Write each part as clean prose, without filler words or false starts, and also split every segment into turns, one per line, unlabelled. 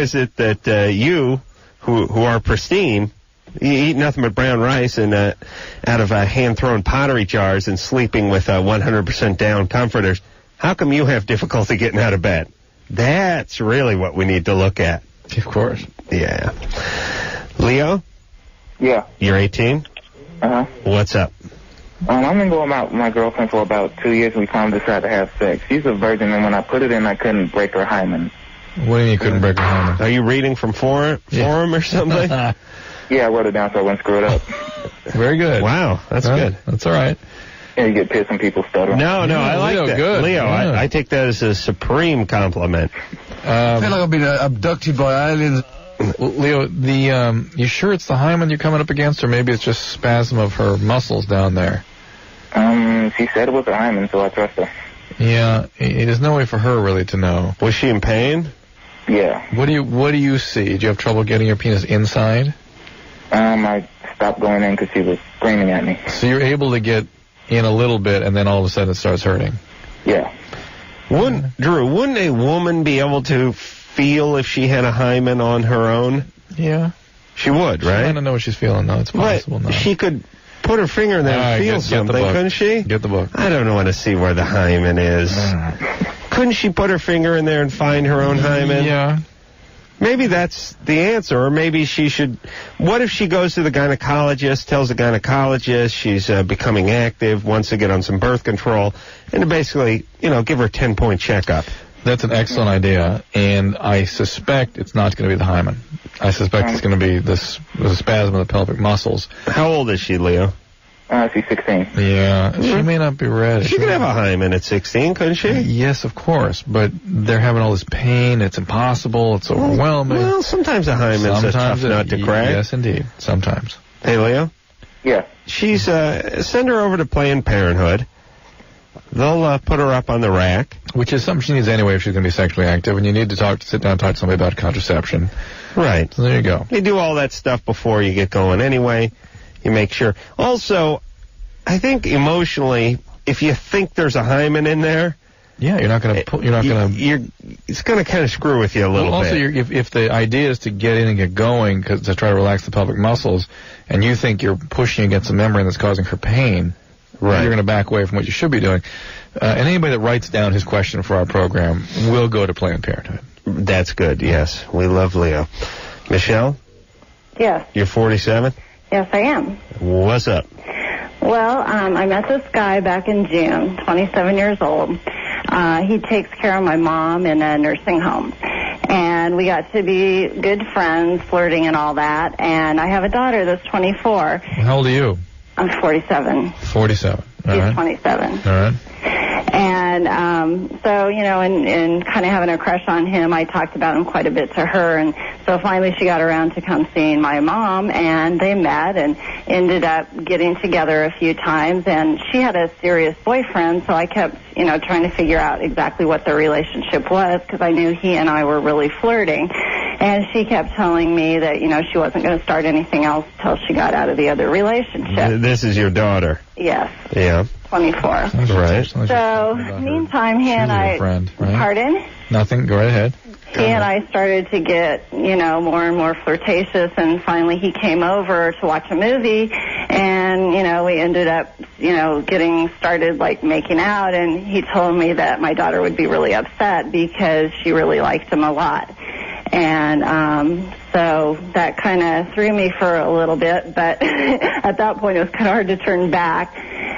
is it that you, who are pristine, you eat nothing but brown rice and out of hand-thrown pottery jars and sleeping with 100% down comforters, how come you have difficulty getting out of bed? That's really what we need to look at.
Of course.
Yeah. Leo?
Yeah.
You're 18?
Uh-huh.
What's up?
I've been going out with my girlfriend for about 2 years, and we finally decided to have sex. She's a virgin, and when I put it in, I couldn't break her hymen.
What do you mean you couldn't break her hymen?
Are you reading from forum or something?
Yeah, I wrote it down so I wouldn't screw it up.
Very good.
Wow, that's good.
That's all right.
Yeah, you get pissed when people stutter.
No, I like
Leo,
that.
good.
Leo,
Yeah.
I take that as a supreme compliment.
I feel like I've been abducted by aliens.
Leo, you sure it's the hymen you're coming up against, or maybe it's just spasm of her muscles down there?
She said it was a hymen, so I trust her.
Yeah, there's no way for her really to know.
Was she in pain?
Yeah.
What do you see? Did you have trouble getting your penis inside?
I stopped going in because she was screaming at me.
So you're able to get in a little bit, and then all of a sudden it starts hurting.
Yeah.
Drew, wouldn't a woman be able to feel if she had a hymen on her own?
Yeah.
She would, right?
She might not know what she's feeling, though. It's possible now.
She could put her finger in there and feel something, couldn't she?
Get the book.
I don't want to see where the hymen is. Couldn't she put her finger in there and find her own hymen?
Yeah.
Maybe that's the answer, or maybe she should... What if she goes to the gynecologist, tells the gynecologist she's becoming active, wants to get on some birth control, and to basically, give her a 10-point checkup?
That's an excellent idea, and I suspect it's not going to be the hymen. I suspect it's going to be the spasm of the pelvic muscles.
How old is she, Leo?
She's 16.
Yeah, she may not be ready.
She could have a hymen at 16, couldn't she?
Yes, of course, but they're having all this pain. It's impossible. It's overwhelming.
Well, sometimes a hymen's a tough nut to crack.
Yes, indeed. Sometimes.
Hey, Leo?
Yeah.
She's, send her over to Planned Parenthood. They'll put her up on the rack.
Which is something she needs anyway if she's going to be sexually active, and you need to sit down and talk to somebody about contraception.
Right.
So there you go.
You do all that stuff before you get going anyway. You make sure. Also, I think emotionally, if you think there's a hymen in there,
yeah, you're not going to.
It's going to kind of screw with you a little
bit. Also, if the idea is to get in and get going, to try to relax the pelvic muscles, and you think you're pushing against a membrane that's causing her pain, right, you're going to back away from what you should be doing. And anybody that writes down his question for our program will go to Planned Parenthood.
That's good. Yes, we love Leo. Michelle.
Yes.
You're 47.
Yes, I am.
What's up?
Well, I met this guy back in June, 27 years old. He takes care of my mom in a nursing home. And we got to be good friends, flirting and all that. And I have a daughter that's 24.
How old are you?
I'm 47.
47. All
She's
right.
27.
All right.
And so, and kind of having a crush on him, I talked about him quite a bit to her. And so finally she got around to come seeing my mom, and they met and ended up getting together a few times. And she had a serious boyfriend, so I kept, trying to figure out exactly what their relationship was, because I knew he and I were really flirting. And she kept telling me that, she wasn't going to start anything else until she got out of the other relationship.
This is your daughter?
Yes.
Yeah.
24.
Right.
So, meantime, he and I...
Friend, right?
Pardon?
Nothing. Go right ahead.
He and I started to get, more and more flirtatious, and finally he came over to watch a movie, and, we ended up, getting started, making out, and he told me that my daughter would be really upset because she really liked him a lot. And so that kind of threw me for a little bit, but at that point it was kind of hard to turn back.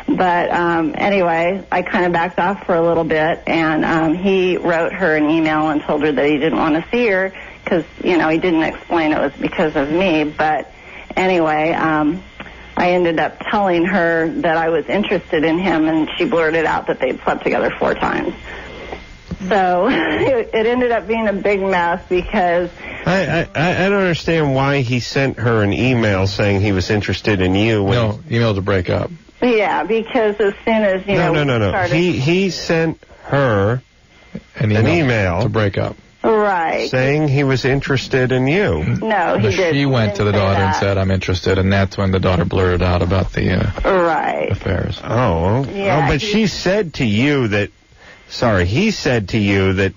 But anyway, I kind of backed off for a little bit, and he wrote her an email and told her that he didn't want to see her because, he didn't explain it was because of me. But anyway, I ended up telling her that I was interested in him, and she blurted out that they'd slept together 4 times. So it ended up being a big mess because...
I don't understand why he sent her an email saying he was interested in you.
No, email to break up.
Yeah, because as soon as,
No.
started...
He sent her an email
to break up.
Right.
Saying he was interested in you.
No, he didn't.
She went to the daughter and said, I'm interested, and that's when the daughter blurted out about the affairs.
Oh.
Yeah,
but she said to you that... Sorry, he said to you that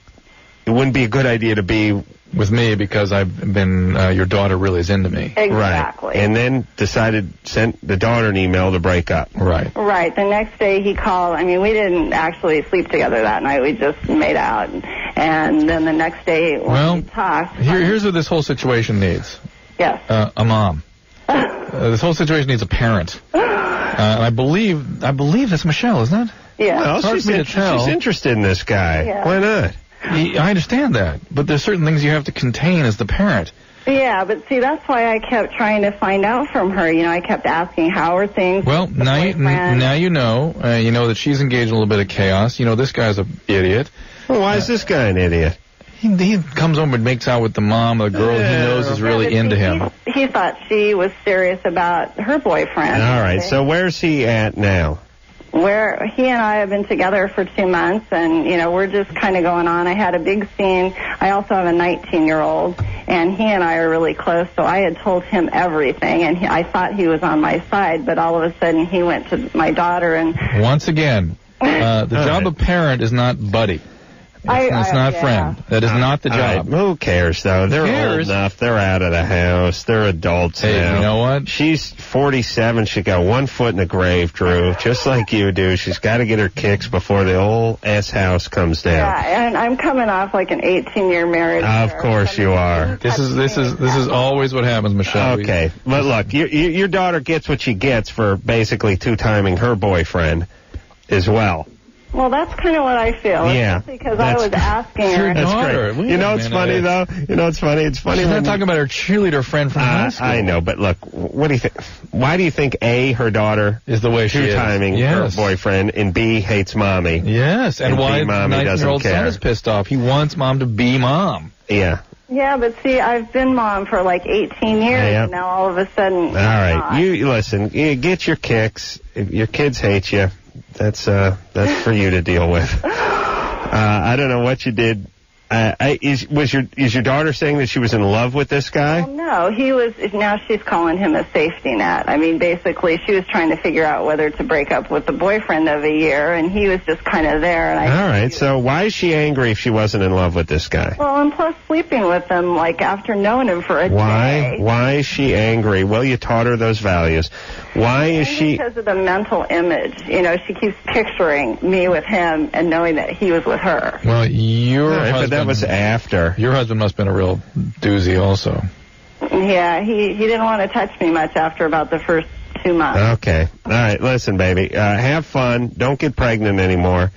it wouldn't be a good idea to be
with me because I've been, your daughter really is into me.
Exactly.
Right. And then sent the daughter an email to break up.
Right.
Right. The next day he called. I mean, we didn't actually sleep together that night. We just made out. And then the next day when we talked.
Here's what this whole situation needs.
Yes.
A mom. This whole situation needs a parent. And I believe that's Michelle, isn't it?
Yeah.
Well, she's interested in this guy.
Yeah.
Why not?
I understand that, but there's certain things you have to contain as the parent.
Yeah, but see, that's why I kept trying to find out from her. You know, I kept asking, how are things?
Well, now you know that she's engaged in a little bit of chaos. You know, this guy's an idiot.
Well, why is this guy an idiot?
He comes home and makes out with the mom of the girl he knows is really into him.
He thought she was serious about her boyfriend.
All right, so where's he at now?
Where he and I have been together for 2 months, and, you know, we're just kind of going on. I had a big scene. I also have a 19-year-old, and he and I are really close, so I had told him everything, and I thought he was on my side, but all of a sudden he went to my daughter and...
Once again, the job of parent is not buddy. It's not friend. That is not the job.
Who cares, though? They're old enough. They're out of the house. They're adults now.
Hey, you know what?
She's 47. She got 1 foot in the grave, Drew, just like you do. She's got to get her kicks before the old ass house comes down.
Yeah, and I'm coming off like an 18-year marriage.
Of course you are.
This is always what happens, Michelle.
Okay, but look, your daughter gets what she gets for basically two-timing her boyfriend as well.
Well, that's kind of what I feel.
Yeah.
Because I was asking her.
That's great. You know what's funny, though? You know what's funny? It's funny
She's not talking about her cheerleader friend from high school.
I know, but look, what do you think? Why do you think, A, her daughter
is the way she is?
Two-timing her boyfriend, and B, hates mommy?
Yes, and why the 19-year-old son is pissed off. He wants mom to be mom.
Yeah.
Yeah, but see, I've been mom for like 18 years, and now all of a sudden...
All right, you listen, you get your kicks. If your kids hate you, that's for you to deal with. I don't know what you did. Is your daughter saying that she was in love with this guy?
Well, no, he was. Now she's calling him a safety net. I mean, basically, she was trying to figure out whether to break up with the boyfriend of a year, and he was just kind of there. And
all right, so why is she angry if she wasn't in love with this guy?
Well, and plus sleeping with him, like after knowing him for a day.
Why is she angry? Well, you taught her those values. Why is she?
Because of the mental image. You know, she keeps picturing me with him and knowing that he was with her.
Well, but
that was after.
Your husband must have been a real doozy also.
Yeah, he didn't want to touch me much after about the first 2 months.
Okay. All right, listen, baby. Have fun. Don't get pregnant anymore.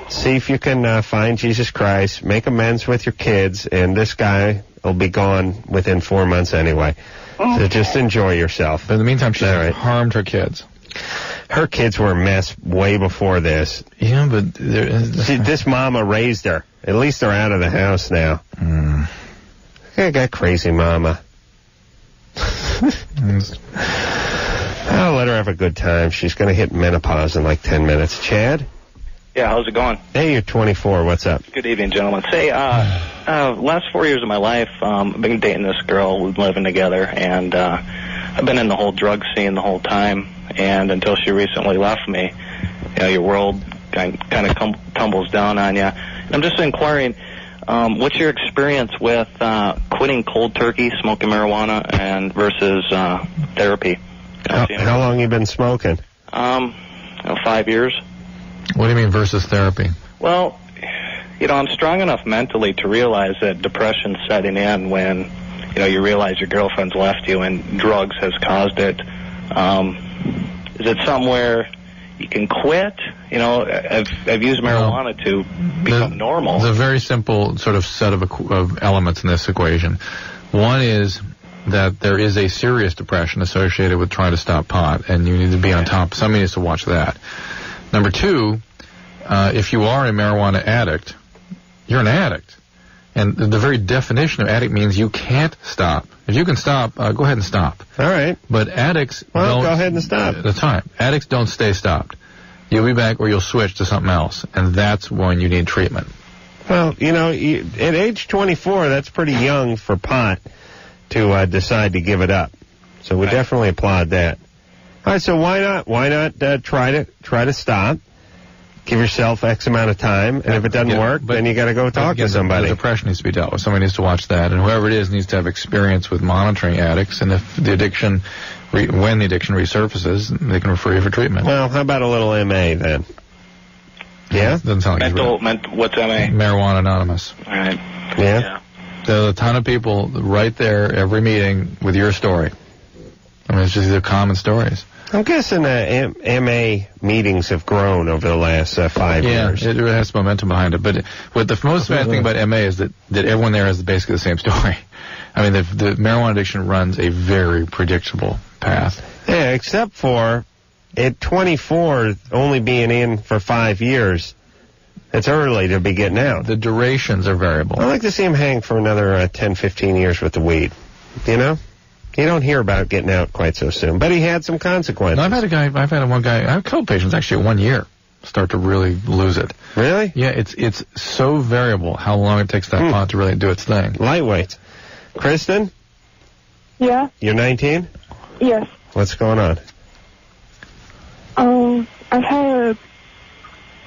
See if you can find Jesus Christ. Make amends with your kids, and this guy will be gone within 4 months anyway. Okay. So just enjoy yourself.
In the meantime, she's harmed her kids.
Her kids were a mess way before this.
Yeah, but...
this mama raised her. At least they're out of the house now. I got crazy mama. I'll let her have a good time. She's going to hit menopause in like 10 minutes. Chad?
Yeah, how's it going?
Hey, you're 24. What's up?
Good evening, gentlemen. Say, last 4 years of my life, I've been dating this girl. We've been living together, and I've been in the whole drug scene the whole time. And until she recently left me, you know, your world kind of tumbles down on you. And I'm just inquiring, what's your experience with quitting cold turkey, smoking marijuana, and versus therapy?
How long you been smoking?
5 years.
What do you mean versus therapy?
Well, you know, I'm strong enough mentally to realize that depression's setting in when, you know, you realize your girlfriend's left you and drugs has caused it. Is it somewhere you can quit? You know, I've used marijuana to become normal.
There's a very simple sort of set of elements in this equation. One is that there is a serious depression associated with trying to stop pot, and you need to be on top. Somebody needs to watch that. Number two, if you are a marijuana addict, you're an addict. And the very definition of addict means you can't stop. If you can stop, go ahead and stop.
All right.
But addicts don't...
go ahead and stop.
That's right. Addicts don't stay stopped. You'll be back or you'll switch to something else. And that's when you need treatment.
Well, you know, at age 24, that's pretty young for pot to decide to give it up. So we definitely applaud that. All right, so why not try to stop? Give yourself X amount of time, and if it doesn't work, then you got to go talk to somebody.
The depression needs to be dealt with. Somebody needs to watch that, and whoever it is needs to have experience with monitoring addicts. And if the addiction, when the addiction resurfaces, they can refer you for treatment.
Well, how about a little MA then? Yeah,
doesn't sound like
what's MA?
Marijuana Anonymous.
All right.
Yeah.
There's a ton of people right there every meeting with your story. I mean, it's just these are common stories.
I'm guessing MA meetings have grown over the last 5 years.
Yeah, it has momentum behind it. But what the most fascinating thing about MA is that everyone there has basically the same story. I mean, the marijuana addiction runs a very predictable path.
Yeah, except for at 24, only being in for 5 years. It's early to be getting out.
The durations are variable.
I'd like to see him hang for another 10, 15 years with the weed. You know? You don't hear about getting out quite so soon. But he had some consequences.
No, I've had one guy, I have a couple patients actually 1 year start to really lose it.
Really?
Yeah, it's so variable how long it takes that pot to really do its thing.
Lightweight. Kristen?
Yeah?
You're 19?
Yes.
What's going on?
I've had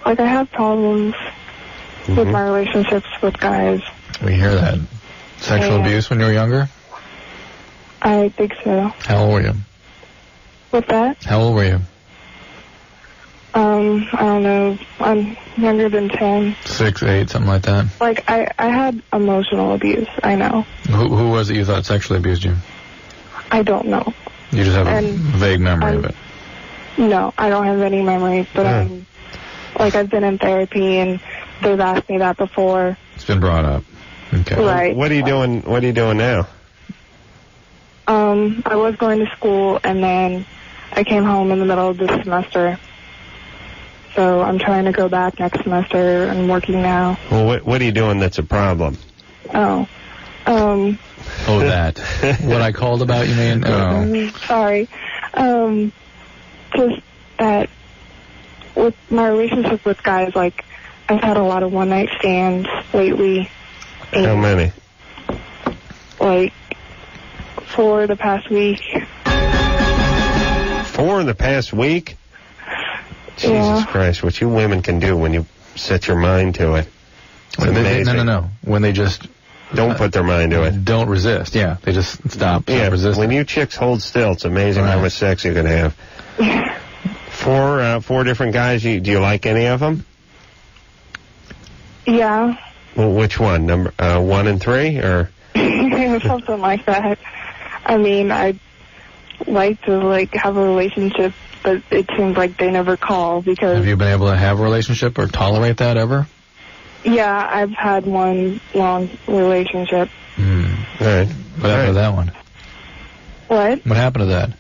I have problems with my relationships with guys.
We hear that. Sexual abuse when you were younger?
I think so.
How old were you?
What's that?
How old were you?
I don't know. I'm younger than 10.
6, 8, something like that.
Like, I had emotional abuse, I know.
Who was it you thought sexually abused you?
I don't know.
You just have a vague memory of it.
No, I don't have any memory, but I've been in therapy, and they've asked me that before.
It's been brought up. Okay.
Right.
What are you doing? What are you doing now?
I was going to school, and then I came home in the middle of this semester. So I'm trying to go back next semester. I'm working now.
Well, what are you doing that's a problem?
Oh,
that. What I called about, you mean? Oh.
Sorry. Just that with my relationship with guys, like, I've had a lot of one-night stands lately.
How many?
Like, 4 the past week.
4 in the past week? Jesus Christ, what you women can do when you set your mind to it. It's amazing.
No. When they just...
Don't put their mind to it.
Don't resist, yeah. They just stop resisting.
When you chicks hold still, it's amazing how much sex you can have. 4 different guys. Do you like any of them?
Yeah.
Well, which one? Number 1 and 3, or
something like that. I mean, I'd like to have a relationship, but it seems like they never call because.
Have you been able to have a relationship or tolerate that ever?
Yeah, I've had one long relationship.
All right.
What happened to that one?
What?
What happened to that?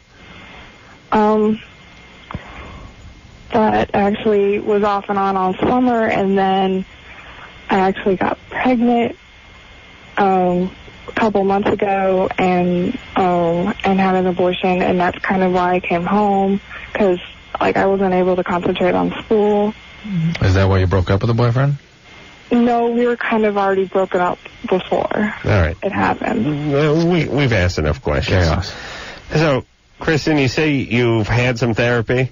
That actually was off and on all summer, and then I actually got pregnant a couple months ago, and had an abortion, and that's kind of why I came home, because I wasn't able to concentrate on school.
Is that why you broke up with a boyfriend?
No, we were kind of already broken up before.
All right.
It happened.
We've asked enough questions.
Chaos.
So, Kristen, you say you've had some therapy?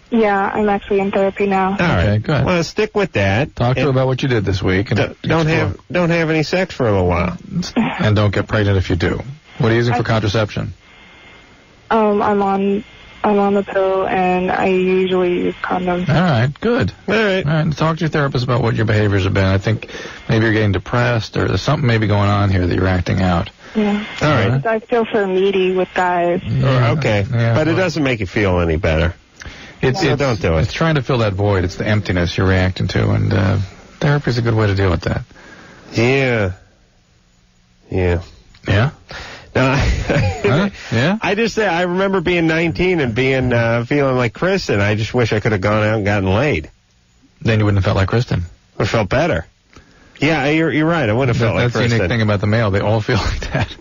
Yeah, I'm actually in therapy now.
All right,
okay, good.
Well, stick with that.
Talk to her about what you did this week. And
don't have any sex for a little while.
And don't get pregnant if you do. What are you using for contraception?
I'm on the pill, and I usually use condoms.
All right, good.
All right.
Talk to your therapist about what your behaviors have been. I think maybe you're getting depressed, or there's something maybe going on here that you're acting out.
Yeah.
All right.
I feel so needy with guys.
Yeah, okay. Yeah, but it doesn't make you feel any better. So don't do it.
It's trying to fill that void. It's the emptiness you're reacting to, and therapy is a good way to deal with that.
Yeah.
Yeah?
No,
Yeah?
I just say I remember being 19 and being feeling like Kristen. I just wish I could have gone out and gotten laid.
Then you wouldn't have felt like Kristen.
I felt better. Yeah, you're right. I wouldn't have felt like Kristen.
That's the unique thing about the male. They all feel like that.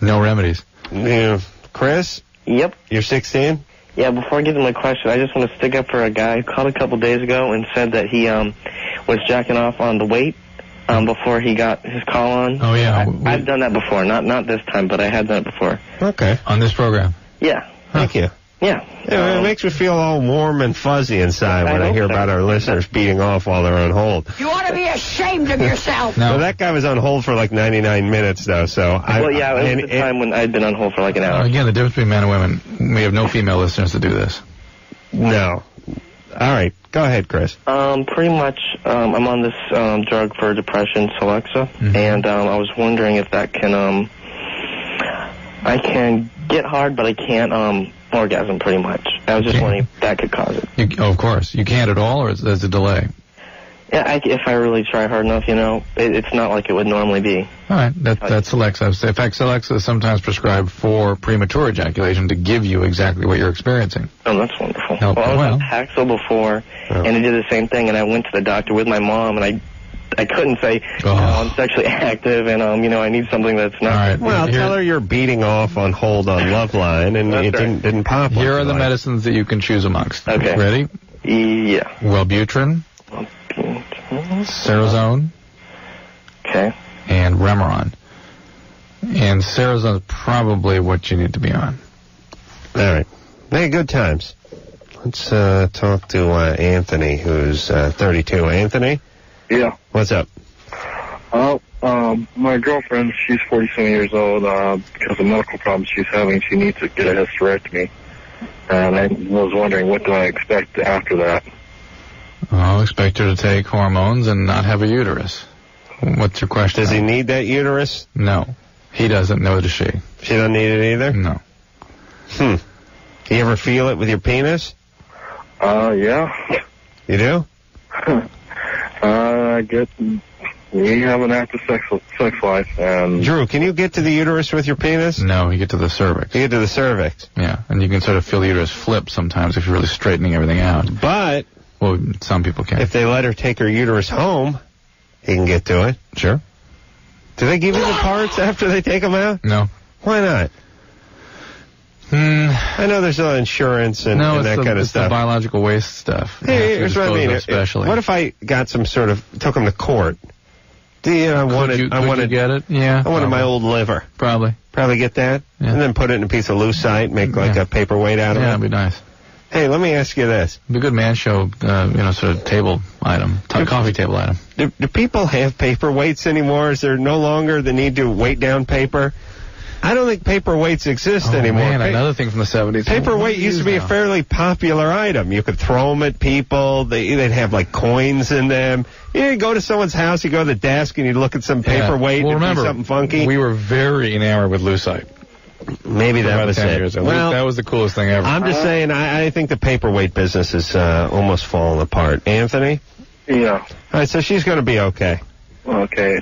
No remedies.
Yeah. Chris?
Yep.
You're 16?
Yeah, before I get to my question, I just want to stick up for a guy who called a couple days ago and said that he was jacking off on the weight before he got his call on.
Oh, yeah.
I've done that before. Not this time, but I had done it before.
Okay.
On this program?
Yeah.
Thank you.
Yeah.
It makes me feel all warm and fuzzy inside when I hear about our listeners beating off while they're on hold.
You ought to be ashamed of yourself.
No, that guy was on hold for like 99 minutes, though, so...
It was the time when I'd been on hold for like an hour.
Again, the difference between men and women, we have no female listeners to do this.
No. All right, go ahead, Chris.
Pretty much, I'm on this drug for depression, Celexa, and I was wondering if that can, I can get hard, but I can't orgasm pretty much. I was just wondering if that could cause it.
Of course. You can't at all, or there's a delay?
Yeah, if I really try hard enough, it's not like it would normally be.
All right, that's Celexa. In fact, Celexa is sometimes prescribed for premature ejaculation to give you exactly what you're experiencing.
Oh, that's wonderful.
No,
I was on Paxil before, and it did the same thing, and I went to the doctor with my mom, and I couldn't say, I'm sexually active, and, I need something that's not...
All right.
Well, tell her you're beating off on hold on Loveline, and it didn't pop.
Here are the medicines that you can choose amongst.
Okay.
Ready?
Yeah.
Wellbutrin. Cerazone.
Okay.
And Remeron. And Cerazone is probably what you need to be on.
All right. Hey, good times. Let's talk to Anthony, who's 32. Anthony?
Yeah.
What's up?
My girlfriend, she's 47 years old. Because of medical problems she's having, she needs to get a hysterectomy. And I was wondering, what do I expect after that?
I'll expect her to take hormones and not have a uterus. What's your question?
Does he need that uterus?
No. He doesn't, nor does she.
She doesn't need it either?
No.
You ever feel it with your penis?
Yeah.
You do?
I get... We have an active sex life, and...
Drew, can you get to the uterus with your penis?
No, you get to the cervix.
You get to the cervix?
Yeah, and you can sort of feel the uterus flip sometimes if you're really straightening everything out.
But...
Well, some people can.
If they let her take her uterus home, he can get to it.
Sure.
Do they give you the parts after they take them out?
No.
Why not? I know there's no insurance and that kind of
it's
stuff.
The biological waste stuff.
Hey, here's what I mean. What if I got some sort of took them to court? Could you
get it? Yeah.
I wanted my old liver.
Probably
get that, and then put it in a piece of lucite, make like a paperweight out of it.
Yeah, that'd be nice.
Hey, let me ask you this.
It'd be a good man show, sort of table item, coffee table item.
Do people have paperweights anymore? Is there no longer the need to weight down paper? I don't think paperweights exist anymore.
Man, another thing from the 70s.
Paperweight used to be a fairly popular item. You could throw them at people. They'd have like coins in them. You go to someone's house, you go to the desk, and you look at some paperweight and do something funky.
We were very enamored with lucite.
Maybe that was it.
Well, that was the coolest thing ever.
I'm just saying, I think the paperweight business is almost falling apart. Anthony?
Yeah.
All right, so she's going to be okay.
Okay.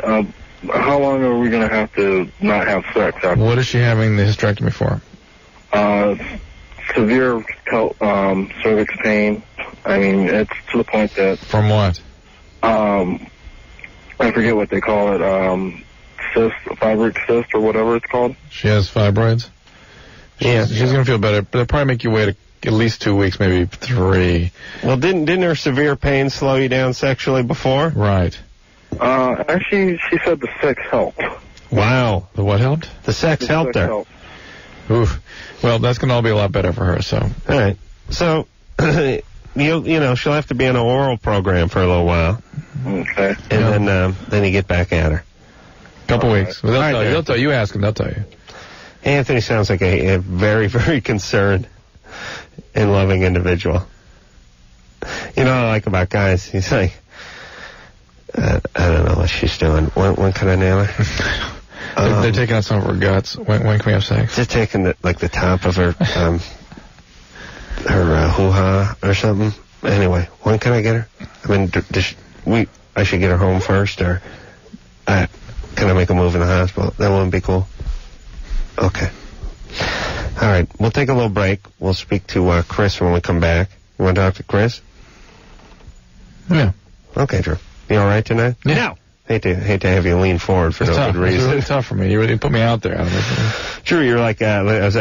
How long are we going to have to not have sex after?
What is she having the hysterectomy for?
Severe cervix pain. I mean, it's to the point that...
From what?
I forget what they call it. Fibroid cyst or whatever it's called.
She has fibroids? She's going to feel better, but it'll probably make you wait at least 2 weeks, maybe 3.
Well, didn't her severe pain slow you down sexually before?
Right.
Actually, she said the sex helped.
Wow. The what helped?
The sex helped her.
Oof. Well, that's going to all be a lot better for her, so.
All right. So, she'll have to be on an oral program for a little while.
Okay.
And then you get back at her.
Couple weeks. Well, they'll tell you. You ask them, they'll tell you.
Anthony sounds like a very, very concerned and loving individual. You know what I like about guys? He's like, I don't know what she's doing. When can I nail her?
They're taking out some of her guts. When can we have sex?
Just taking the top of her her hoo-ha or something. Anyway, when can I get her? I mean, I should get her home first, or can I make a move in the hospital? That wouldn't be cool. Okay. All right, we'll take a little break. We'll speak to Chris when we come back. You want to talk to Chris?
Yeah.
Okay, Drew. You all right tonight?
Yeah. No.
Hate to have you lean forward for no good reason.
It's really tough for me. You really put me out there.
Drew, you're like I was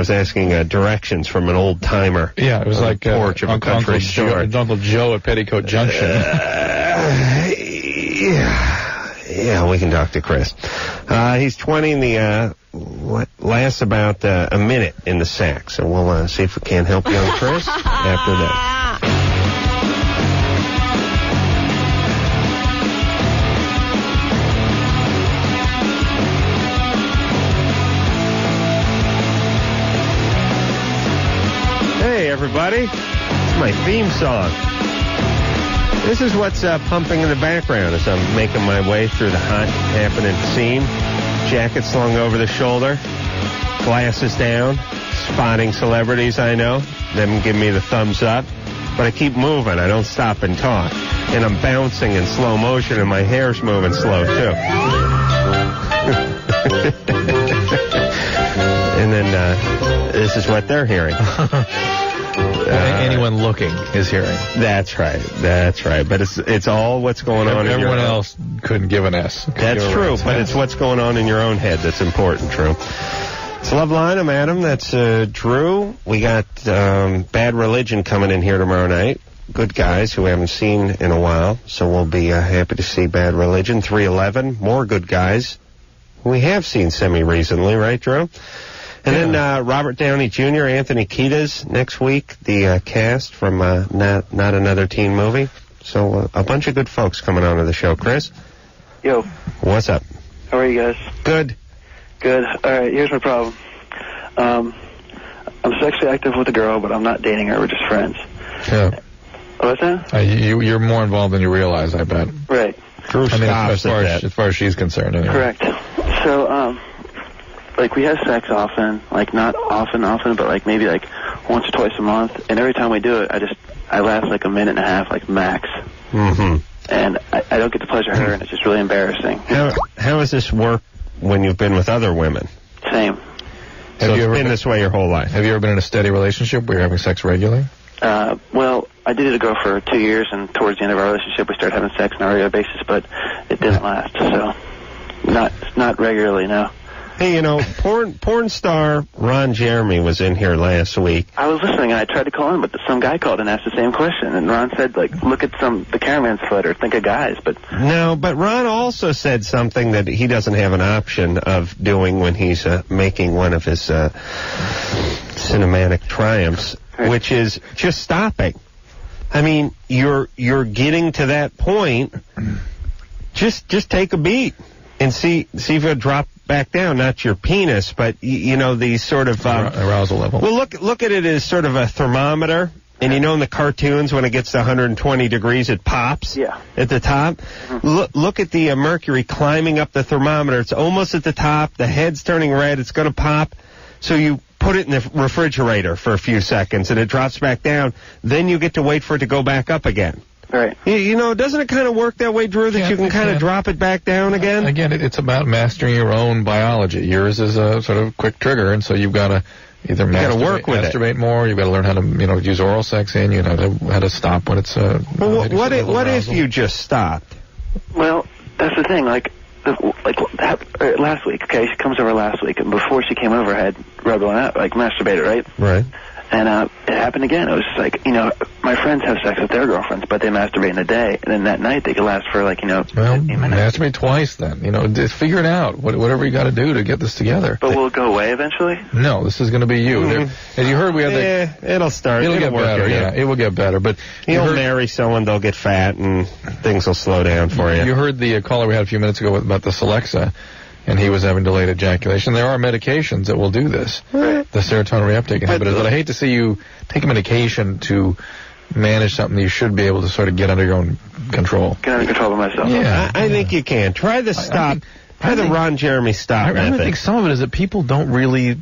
asking directions from an old timer.
Yeah, it was like
porch of a country store.
Uncle Joe at Petticoat Junction.
Yeah, we can talk to Chris. He's 20 in the, what lasts about a minute in the sack. So we'll see if we can help young Chris after that. Hey, everybody. It's my theme song. This is what's pumping in the background as I'm making my way through the hot happening scene. Jacket slung over the shoulder, glasses down, spotting celebrities I know, them give me the thumbs up. But I keep moving. I don't stop and talk. And I'm bouncing in slow motion, and my hair's moving slow, too. And then this is what they're hearing.
Anyone looking is hearing.
That's right. But it's all what's going on in your
Everyone else couldn't give an S.
That's true, but it's what's going on in your own head that's important, Drew. It's Loveline. I'm Adam. That's Drew. We got Bad Religion coming in here tomorrow night. Good guys who we haven't seen in a while, so we'll be happy to see Bad Religion. 311, more good guys we have seen semi-recently, right, Drew? And then Robert Downey Jr., Anthony Kiedis next week, the cast from Not Another Teen Movie. So a bunch of good folks coming on to the show. Chris?
Yo.
What's up?
How are you guys?
Good.
Good. All right, here's my problem. I'm sexually active with a girl, but I'm not dating her. We're just friends.
Yeah.
What's that?
You're more involved than you realize, I bet.
Right.
Drew
as far as she's concerned, anyway.
Correct. So, like, we have sex often, like, not often, but, like, maybe, like, once or twice a month. And every time we do it, I last, like, a minute and a half, like, max.
Mm-hmm.
And I don't get to pleasure her, and it's just really embarrassing.
How does this work when you've been with other women?
Same.
So it's been this way your whole life?
Have you ever been in a steady relationship where you're having sex regularly?
Well, I dated a girl for 2 years, and towards the end of our relationship, we started having sex on a regular basis, but it didn't last, so not regularly, no.
Hey, you know, porn star Ron Jeremy was in here last week.
I was listening, and I tried to call in, but some guy called and asked the same question, and Ron said, like, look at the cameraman's foot or think of guys, but...
No, but Ron also said something that he doesn't have an option of doing when he's making one of his cinematic triumphs, which is just stopping. I mean, you're getting to that point, just take a beat and see if it'll drop back down, not your penis, but you know, the sort of
arousal level.
Well, look at it as sort of a thermometer, and you know in the cartoons when it gets to 120 degrees it pops at the top. Mm-hmm. Look at the mercury climbing up the thermometer. It's almost at the top, the head's turning red, it's going to pop. So you put it in the refrigerator for a few seconds and it drops back down, then you get to wait for it to go back up again.
Right.
You know, doesn't it kind of work that way, Drew, that you can kind of drop it back down again?
Again, it's about mastering your own biology. Yours is a sort of quick trigger, and so you've got to either masturbate more, you've got to learn how to, use oral sex in, you know, how to stop when it's...
Well, what if you just stopped?
Well, that's the thing, like last week, okay, she comes over last week, and before she came over, I had rubbed one out, like masturbated, right?
Right.
And it happened again. It was just like, my friends have sex with their girlfriends, but they masturbate in a day, and then that night they could last for, like, 15 minutes.
Masturbate twice then. Just figure it out. Whatever you got to do to get this together.
But will it go away eventually?
No, this is going to be you. As you heard, we had
it'll start.
It'll get better, it will get better. But
you'll marry someone, they'll get fat, and things will slow down for you.
You heard the caller we had a few minutes ago about the Celexa, and he was having delayed ejaculation. There are medications that will do this, the serotonin reuptake inhibitors. But I hate to see you take a medication to manage something you should be able to sort of get under your own control.
Get under control of myself.
Yeah,
I think you can. Try the stop. Try the Ron Jeremy stop method.
I think some of it is that people don't really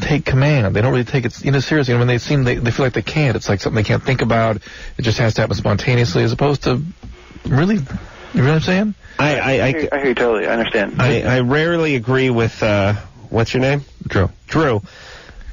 take command. They don't really take it seriously. When they feel like they can't, it's like something they can't think about. It just has to happen spontaneously, as opposed to really. You know what I'm saying?
I hear you totally. I understand.
I rarely agree with, what's your name? Drew.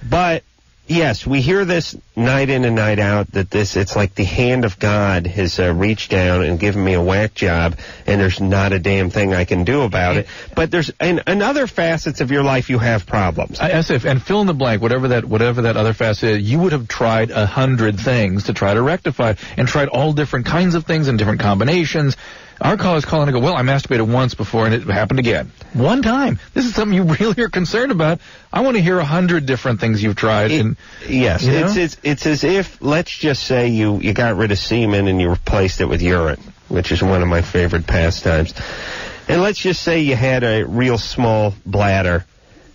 But, yes, we hear this night in and night out that it's like the hand of God has reached down and given me a whack job, and there's not a damn thing I can do about it. But there's, in other facets of your life, you have problems.
And fill in the blank, whatever that other facet is, you would have tried 100 things to try to rectify it, and tried all different kinds of things and different combinations. Our callers call in and go, well, I masturbated once before and it happened again. One time. This is something you really are concerned about. I want to hear 100 different things you've tried.
Yes, it's as if, let's just say you got rid of semen and you replaced it with urine, which is one of my favorite pastimes. And let's just say you had a real small bladder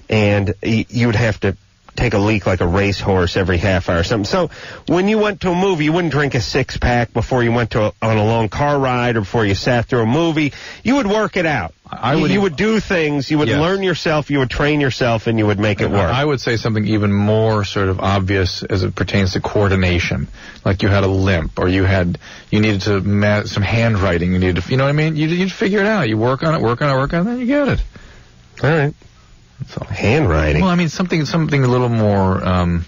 and you would have to take a leak like a racehorse every half hour or something. So when you went to a movie, you wouldn't drink a six-pack before you went on a long car ride or before you sat through a movie. You would work it out. You would do things. You would learn yourself. You would train yourself, and you would make it work.
I would say something even more sort of obvious as it pertains to coordination. Like you had a limp, or you needed to some handwriting. You needed to, you know what I mean? You'd figure it out. You work on it, and then you get it.
All right.
So,
handwriting.
Well, I mean something a little more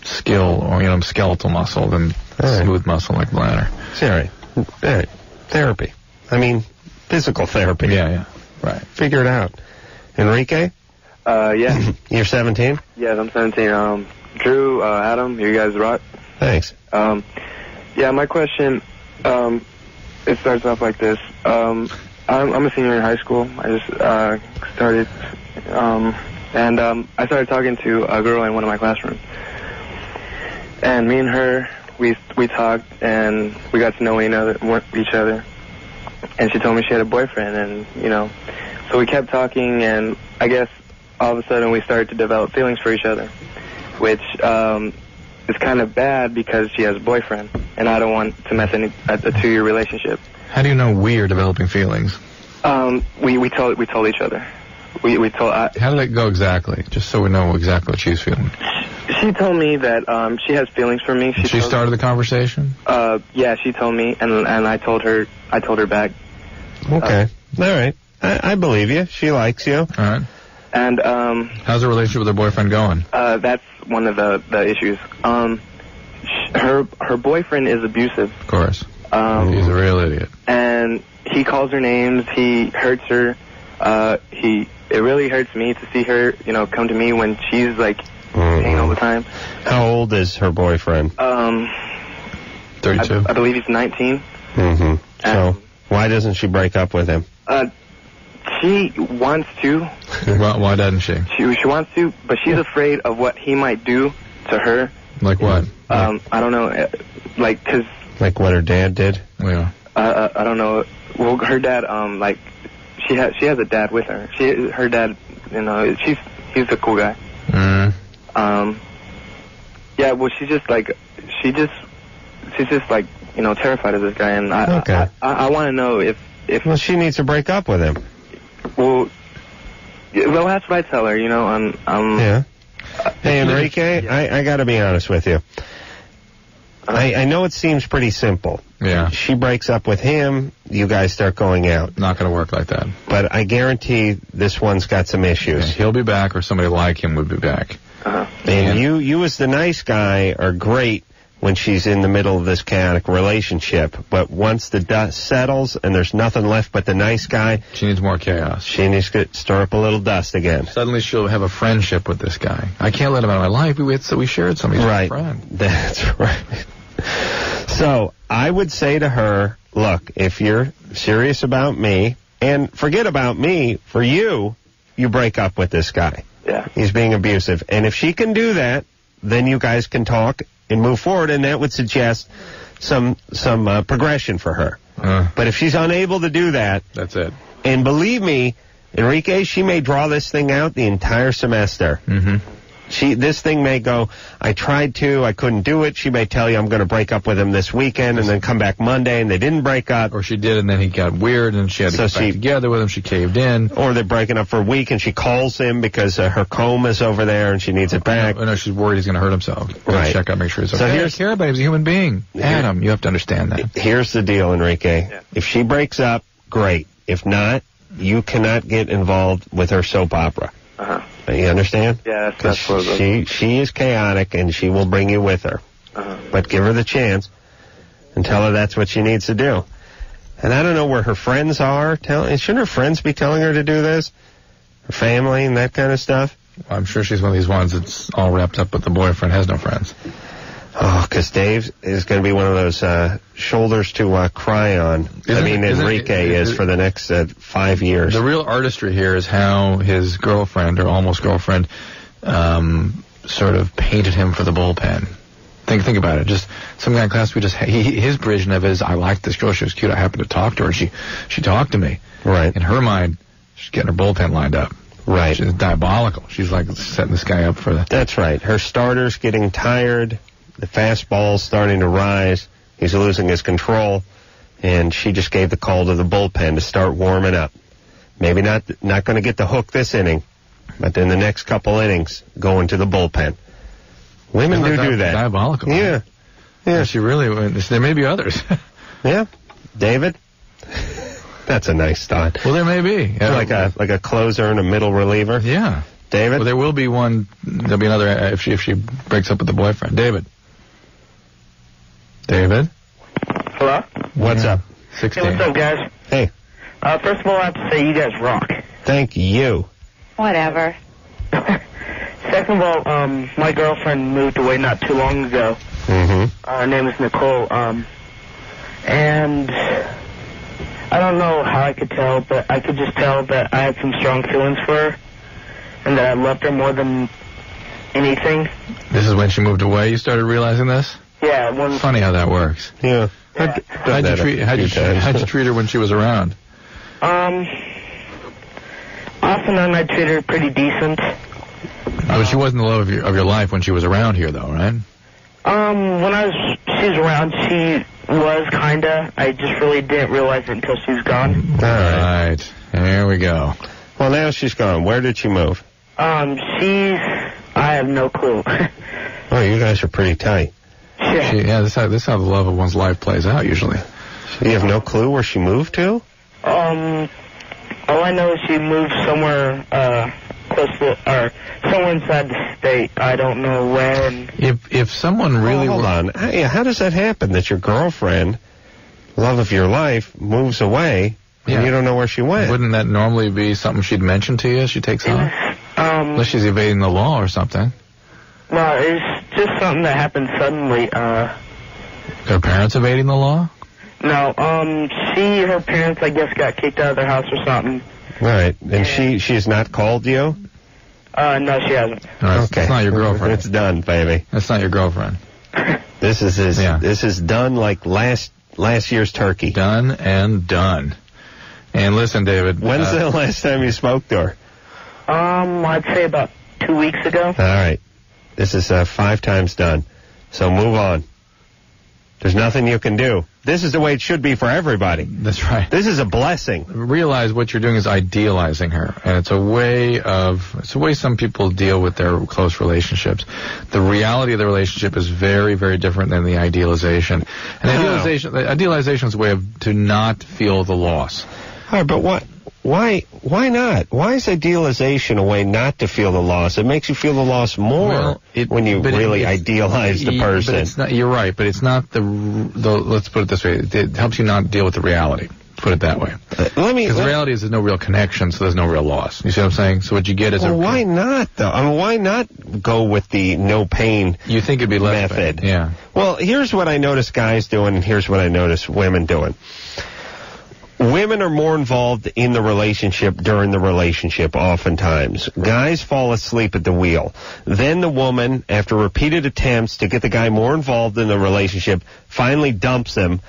skill or skeletal muscle than smooth muscle like bladder.
All right. Therapy. I mean, physical therapy.
Yeah. Right.
Figure it out. Enrique?
Yeah.
You're 17?
Yes, I'm 17. Drew, Adam, you guys rock.
Thanks.
Yeah, my question, it starts off like this. I'm a senior in high school. I just started. And I started talking to a girl in one of my classrooms. And me and her, we talked, and we got to know each other. And she told me she had a boyfriend, and, so we kept talking, and I guess all of a sudden we started to develop feelings for each other, which is kind of bad because she has a boyfriend, and I don't want to mess a 2-year relationship.
How do you know we are developing feelings?
We told each other. We told.
How did it go exactly? Just so we know exactly what she's feeling.
She told me that she has feelings for me.
She started the conversation?
Yeah, she told me, and I told her back.
Okay. All right. I believe you. She likes you.
All right.
And
how's the relationship with her boyfriend going?
That's one of the issues. Her boyfriend is abusive.
Of course. He's a real idiot.
And he calls her names. He hurts her. It really hurts me to see her, come to me when she's like pain all the time.
How old is her boyfriend?
32.
I believe he's 19.
Mm-hmm. So why doesn't she break up with him?
She wants to.
Why doesn't she?
She wants to, but she's afraid of what he might do to her.
Like what?
I don't know. Like
what her dad did?
Yeah.
I don't know. Well, her dad, she has a dad with her. Her dad, he's a cool guy. Yeah, well, she's just terrified of this guy, and I want to know if.
Well, she needs to break up with him.
Well, that's what I tell her,
Yeah. Hey, Enrique, I got to be honest with you. I know it seems pretty simple.
Yeah.
She breaks up with him, you guys start going out.
Not going to work like that.
But I guarantee this one's got some issues.
Yeah, he'll be back, or somebody like him would be back.
And you as the nice guy are great when she's in the middle of this chaotic relationship. But once the dust settles and there's nothing left but the nice guy...
She needs more chaos.
She needs to stir up a little dust again.
Suddenly she'll have a friendship with this guy. I can't let him out of my life. We shared something. He's
right.
My friend.
That's right. So I would say to her, look, if you're serious about me, and forget about me, for you break up with this guy.
Yeah.
He's being abusive. And if she can do that, then you guys can talk and move forward, and that would suggest some progression for her. But if she's unable to do that...
That's it.
And believe me, Enrique, she may draw this thing out the entire semester.
Mm-hmm.
This thing may go, I tried to, I couldn't do it. She may tell you I'm going to break up with him this weekend and then come back Monday and they didn't break up.
Or she did and then he got weird and she had to get back together with him. She caved in.
Or they're breaking up for a week and she calls him because her comb is over there and she needs it back.
No, she's worried he's going to hurt himself.
Right.
Check out, make sure he's okay.
So
I care about him. He's a human being. Adam, you have to understand that.
Here's the deal, Enrique.
Yeah.
If she breaks up, great. If not, you cannot get involved with her soap opera. You understand?
Yeah, that's what
she is chaotic, and she will bring you with her. But give her the chance and tell her that's what she needs to do. And I don't know where her friends are. Shouldn't her friends be telling her to do this? Her family and that kind of stuff?
I'm sure she's one of these ones that's all wrapped up, but the boyfriend has no friends.
Oh, because Dave is going to be one of those shoulders to cry on. Enrique is for the next 5 years.
The real artistry here is how his girlfriend, or almost girlfriend, sort of painted him for the bullpen. Think about it. Just some guy in class, his version of it is, I liked this girl, she was cute, I happened to talk to her, and she talked to me.
Right.
In her mind, she's getting her bullpen lined up.
Right.
She's diabolical. She's like setting this guy up for the...
That's right. Her starter's getting tired, the fastball's starting to rise, he's losing his control, and she just gave the call to the bullpen to start warming up. Maybe not going to get the hook this inning, but in the next couple innings, going to the bullpen. Women do that.
Diabolical.
Yeah. Yeah.
She really... There may be others.
Yeah. David? That's a nice thought.
Well, there may be.
Like a closer and a middle reliever?
Yeah.
David?
Well, there will be one... There'll be another if she breaks up with the boyfriend. David?
Hello?
What's up?
16.
Hey, what's up, guys?
Hey.
First of all, I have to say you guys rock.
Thank you.
Whatever.
Second of all, my girlfriend moved away not too long ago.
Mm-hmm.
Her name is Nicole. And I don't know how I could tell, but I could just tell that I had some strong feelings for her and that I loved her more than anything.
This is when she moved away you started realizing this?
Yeah.
Funny how that works.
Yeah.
How'd you treat her when she was around?
Off and on, I treated her pretty decent.
But she wasn't the love of your life when she was around here, though, right?
When she was around, she was kinda. I just really didn't realize it until she was gone.
All right.
There we go.
Well, now she's gone. Where did she move?
I have no clue.
Oh, you guys are pretty tight.
Yeah, this is how the love of one's life plays out, usually.
So you have no clue where she moved to?
All I know is she moved somewhere, close to, or somewhere inside the state. I don't know where. And
if someone really...
hold on. How does that happen, that your girlfriend, love of your life, moves away, and you don't know where she went?
Wouldn't that normally be something she'd mention to you? She takes off? Unless she's evading the law or something.
No, it's just something that happened suddenly.
Her parents evading the law?
No, her parents, I guess, got kicked out of their house or something.
Right, and she has not called you?
No, she hasn't.
Right, okay. It's not your girlfriend.
It's done, baby.
That's not your girlfriend.
This is done like last year's turkey.
Done and done. And listen, David.
When's the last time you spoke to her?
I'd say about 2 weeks ago.
All right. This is 5 times done. So move on. There's nothing you can do. This is the way it should be for everybody.
That's right.
This is a blessing.
Realize what you're doing is idealizing her, and it's a way some people deal with their close relationships. The reality of the relationship is very, very different than the idealization. And idealization is a way to not feel the loss.
All right, but why not? Why is idealization a way not to feel the loss? It makes you feel the loss more when you really idealize the person.
But it's not, you're right, but it's not the let's put it this way, it helps you not deal with the reality. Put it that way. Because the reality is there's no real connection, so there's no real loss. You see what I'm saying? So what you get is
why not, though? I mean, why not go with the no pain
you think it'd be less
method?
Pain. Yeah.
Well, here's what I notice guys doing, and here's what I notice women doing. Women are more involved in the relationship during the relationship oftentimes. Guys fall asleep at the wheel. Then the woman, after repeated attempts to get the guy more involved in the relationship, finally dumps him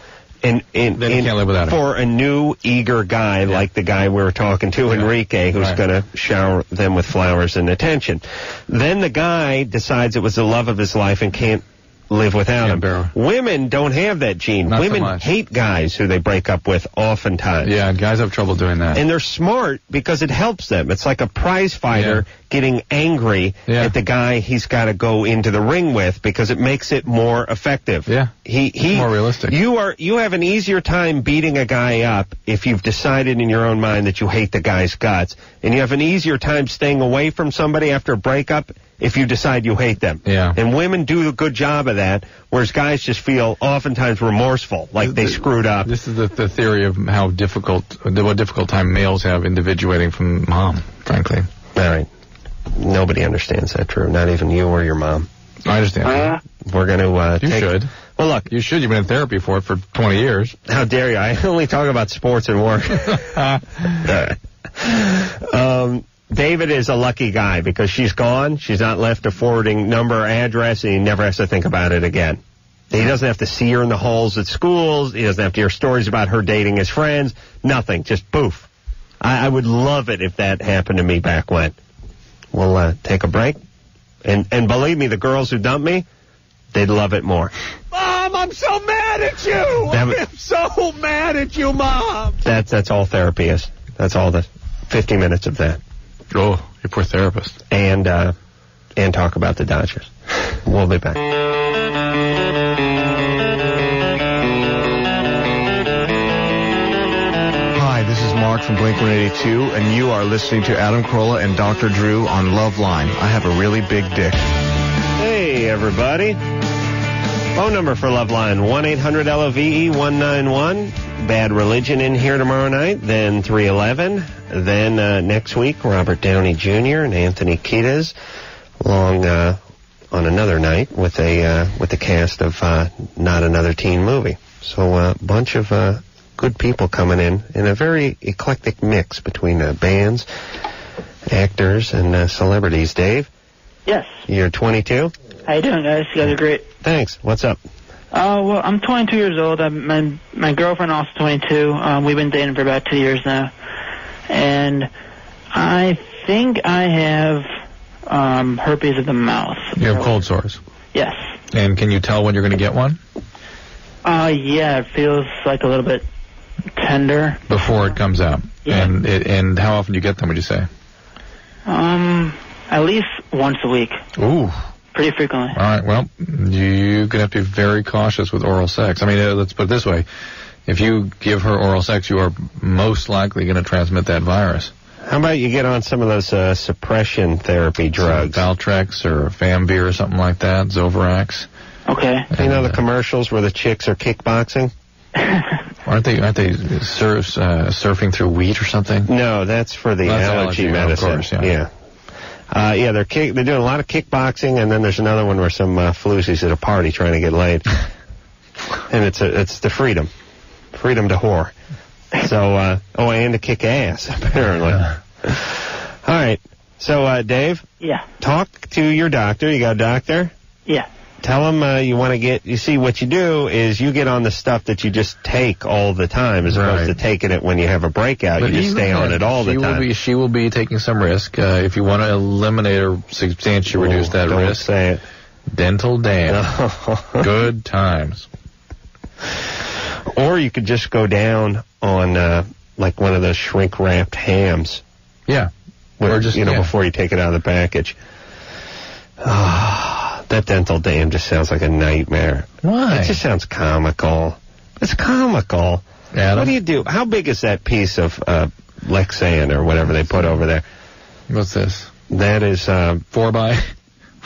then he can't live without
for a new, eager guy like the guy we were talking to, Enrique, who's going to shower them with flowers and attention. Then the guy decides it was the love of his life and can't live without him. Women don't have that gene. Women hate guys who they break up with oftentimes.
Yeah, guys have trouble doing that.
And they're smart because it helps them. It's like a prize fighter getting angry at the guy he's got to go into the ring with because it makes it more effective.
Yeah, it's more realistic.
You have an easier time beating a guy up if you've decided in your own mind that you hate the guy's guts. And you have an easier time staying away from somebody after a breakup if you decide you hate them.
Yeah.
And women do a good job of that, whereas guys just feel oftentimes remorseful, like they screwed up.
This is the theory of what difficult time males have individuating from mom, frankly.
All right. Nobody understands that, Drew. Not even you or your mom.
I understand.
we're going to
You should.
Well, look.
You should. You've been in therapy for 20 years.
How dare you? I only talk about sports and work. David is a lucky guy because she's gone. She's not left a forwarding number or address, and he never has to think about it again. He doesn't have to see her in the halls at schools. He doesn't have to hear stories about her dating his friends. Nothing. Just poof. I would love it if that happened to me back when. We'll take a break. And believe me, the girls who dumped me, they'd love it more.
Mom, I'm so mad at you. I'm so mad at you, Mom.
That's all therapy is. That's all the 50 minutes of that.
Oh, you poor therapist.
And talk about the Dodgers. We'll be back.
Hi, this is Mark from Blink-182, and you are listening to Adam Carolla and Dr. Drew on Loveline. I have a really big dick.
Hey, everybody. Phone number for Loveline, 1-800-LOVE-191. Bad Religion in here tomorrow night, then 311. Then next week, Robert Downey Jr. and Anthony Kiedis, along on another night with the cast of Not Another Teen Movie. So a bunch of good people coming in a very eclectic mix between bands, actors, and celebrities. Dave?
Yes.
You're 22?
How you doing, guys? You guys are great.
Thanks. What's up?
Well, I'm 22 years old. My girlfriend also 22. We've been dating for about 2 years now. And I think I have herpes of the mouth.
You have cold sores?
Yes.
And can you tell when you're going to get one?
Yeah, it feels like a little bit tender.
Before it comes out?
Yeah.
And how often do you get them, would you say?
At least once a week.
Ooh.
Pretty frequently.
All right, well, you're going to have to be very cautious with oral sex. I mean, let's put it this way. If you give her oral sex, you are most likely going to transmit that virus.
How about you get on some of those suppression therapy drugs?
Valtrex or Famvir or something like that, Zovirax.
Okay.
You know the commercials where the chicks are kickboxing?
Aren't they surfing through wheat or something?
No, that's for the allergy medicine.
Of course, yeah.
They're doing a lot of kickboxing, and then there's another one where some floozies at a party trying to get laid. And it's the freedom to whore. So, and to kick ass, apparently. All right. So, Dave?
Yeah.
Talk to your doctor. You got a doctor?
Yeah.
Tell him you see, what you do is you get on the stuff that you just take all the time as opposed to taking it when you have a breakout. You just stay on it all the time.
She will be taking some risk. If you want to eliminate or substantially reduce that risk.
Say it.
Dental dam. Good times.
Or you could just go down on, like one of those shrink-wrapped hams.
Yeah.
Or just, before you take it out of the package. That dental dam just sounds like a nightmare.
Why?
It just sounds comical. It's comical.
Adam?
What do you do? How big is that piece of Lexan or whatever they put over there?
What's this?
That is
4 by?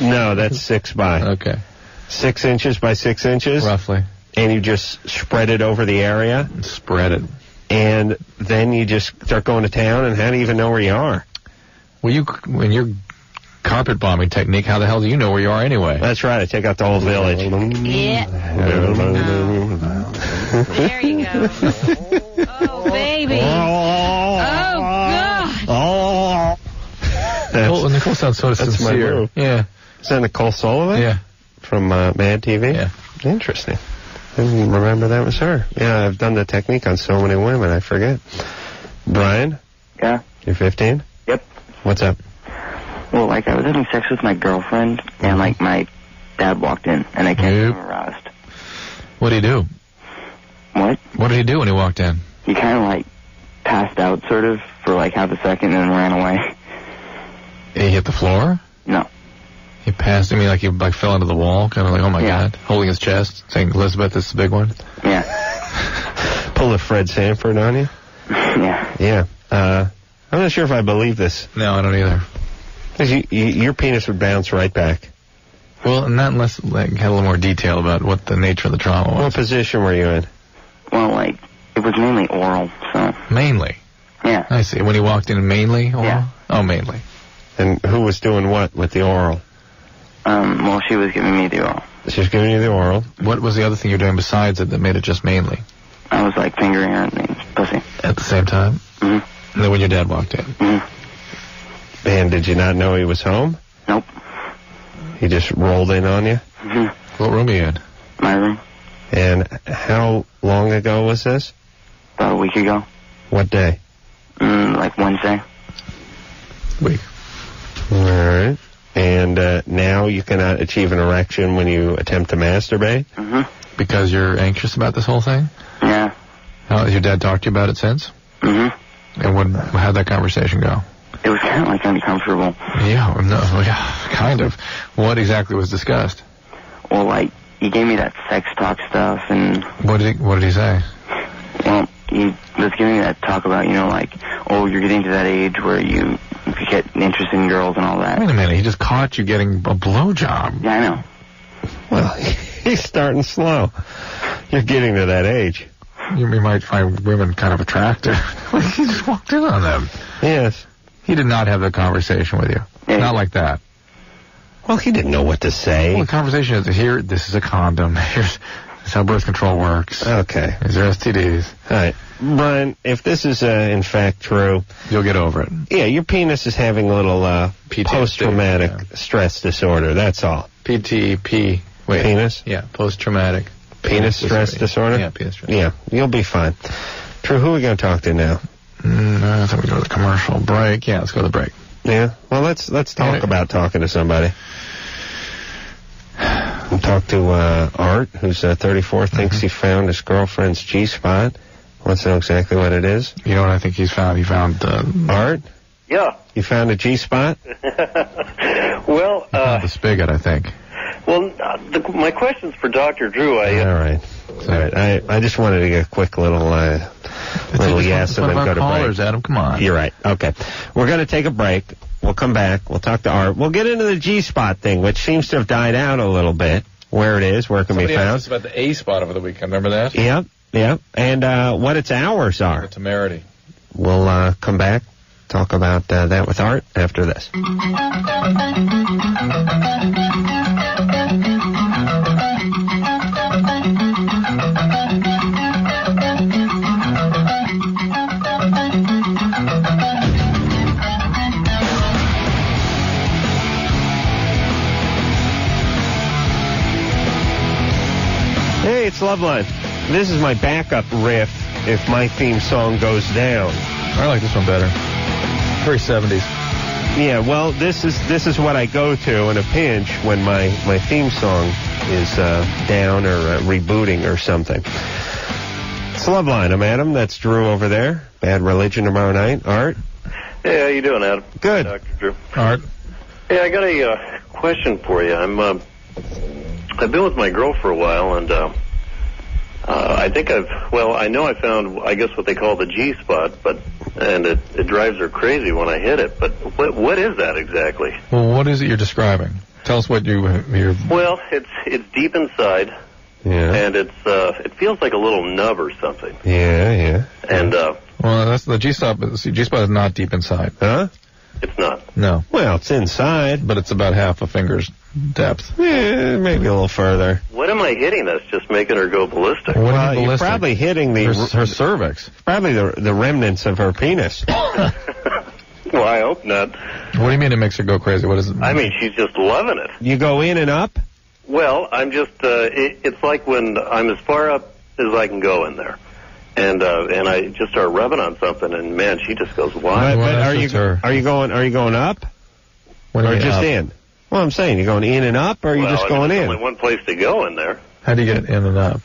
No, that's 6 by.
Okay.
6 inches by 6 inches?
Roughly.
And you just spread it over the area?
Spread it.
And then you just start going to town, and how do you even know where you are?
Well, when you're carpet bombing technique, how the hell do you know where you are anyway?
That's right. I take out the whole village.
Yeah. There you go. Oh, baby. Oh, God.
Nicole sounds so sincere. Yeah.
Is that Nicole Sullivan?
Yeah.
From Mad TV?
Yeah.
Interesting. I didn't remember that was her. Yeah, I've done the technique on so many women, I forget. Brian?
Yeah?
You're 15?
Yep.
What's up?
Well, I was having sex with my girlfriend, and, my dad walked in, and I came aroused.
What did he do?
What?
What did he do when he walked in?
He kind of, passed out, sort of, for, half a second, and then ran away.
He hit the floor?
No.
He passed, he fell into the wall, kind of oh my God, holding his chest, saying, Elizabeth, this is a big one?
Yeah.
Pull a Fred Sanford on you?
Yeah.
Yeah. I'm not sure if I believe this.
No, I don't either.
Because your penis would bounce right back.
Well, not unless had a little more detail about what the nature of the trauma was.
What position were you in?
Well, it was mainly oral, so.
Mainly?
Yeah.
I see. When he walked in, mainly oral?
Yeah.
Oh, mainly.
And who was doing what with the oral?
Well, she was giving me the oral.
She's giving you the oral.
What was the other thing you were doing besides it that made it just mainly?
I was like fingering her and pussy.
At the same time?
Mm-hmm.
And then when your dad walked in?
Mm-hmm.
And did you not know he was home?
Nope.
He just rolled in on you?
Mm-hmm.
What room are you in?
My room.
And how long ago was this?
About a week ago.
What day?
Like Wednesday.
Week.
All right. And now you cannot achieve an erection when you attempt to masturbate?
Mm-hmm.
Because you're anxious about this whole thing?
Yeah.
How has your dad talked to you about it since?
Mm-hmm.
And how'd that conversation go?
It was kind of like uncomfortable.
Yeah, kind of. What exactly was discussed?
Well, like, he gave me that sex talk stuff, and...
What did he say?
Well, he was giving me that talk about, you know, like, oh, you're getting to that age where you get interested in girls and all that.
Wait a minute, he just caught you getting a blowjob.
Yeah, I know.
Well, he's starting slow. You're getting to that age.
You might find women kind of attractive. He just walked in on them.
Yes.
He did not have that conversation with you.
Yeah.
Not like that.
Well, he didn't know what to say.
Well, the conversation is, here, this is a condom. Here's how birth control works.
Okay.
These are STDs.
All right. Brian, if this is in fact true...
You'll get over it.
Yeah, your penis is having a little post-traumatic stress disorder, that's all.
PTP. Wait.
Penis?
Yeah, post-traumatic.
Penis stress disorder?
Yeah, penis stress.
Yeah, you'll be fine. Drew, who are we going to talk to now?
I think we go to the commercial break. Yeah, let's go to the break.
Yeah? Well, let's talk about talking to somebody. We'll talk to Art, who's 34, thinks he found his girlfriend's G-spot. Wants to know exactly what it is.
You know what I think he's found? He found...
Art?
Yeah.
You found a G-spot?
Well,
the spigot, I think.
Well, my question's for Dr. Drew.
All right. I just wanted to get a quick little yes and then go to
callers,
break.
Adam, come on.
You're right. Okay. We're going to take a break. We'll come back. We'll talk to Art. We'll get into the G-spot thing, which seems to have died out a little bit. Where it is, where it can be found.
Somebody asked us about the A-spot over the weekend. Remember that?
Yep. And what its hours are.
The temerity.
We'll come back, talk about that with Art after this. Hey, it's Loveline. This is my backup riff if my theme song goes down.
I like this one better. Very 70s.
Yeah, well, this is what I go to in a pinch when my theme song is down or rebooting or something. It's Loveline. I'm Adam. That's Drew over there. Bad Religion tomorrow night. Art?
Hey, how you doing, Adam?
Good.
Dr. Drew.
Art?
Hey, I got a question for you. I've been with my girl for a while, and I know I found, I guess, what they call the G-spot, and it drives her crazy when I hit it. But what is that exactly?
Well, what is it you're describing? Tell us what you're...
Well, it's deep inside.
Yeah.
And it feels like a little nub or something.
Yeah.
And
well, that's the G-spot. G-spot is not deep inside.
Huh?
It's not.
No.
Well, it's inside,
but it's about half a finger's depth.
Yeah, maybe a little further.
What am I hitting that's just making her go ballistic?
Well, you're probably hitting
her cervix.
Probably the remnants of her penis.
Well, I hope not.
What do you mean it makes her go crazy? What is it?
I mean, she's just loving it.
You go in and up?
Well, I'm just, it's like when I'm as far up as I can go in there. And I just start rubbing on something, and man, she just goes wild.
But are you going up?
What
or just up? In? Well, I'm saying, you going in and up, or are you just going in?
There's only one place to go in there.
How do you get in and up?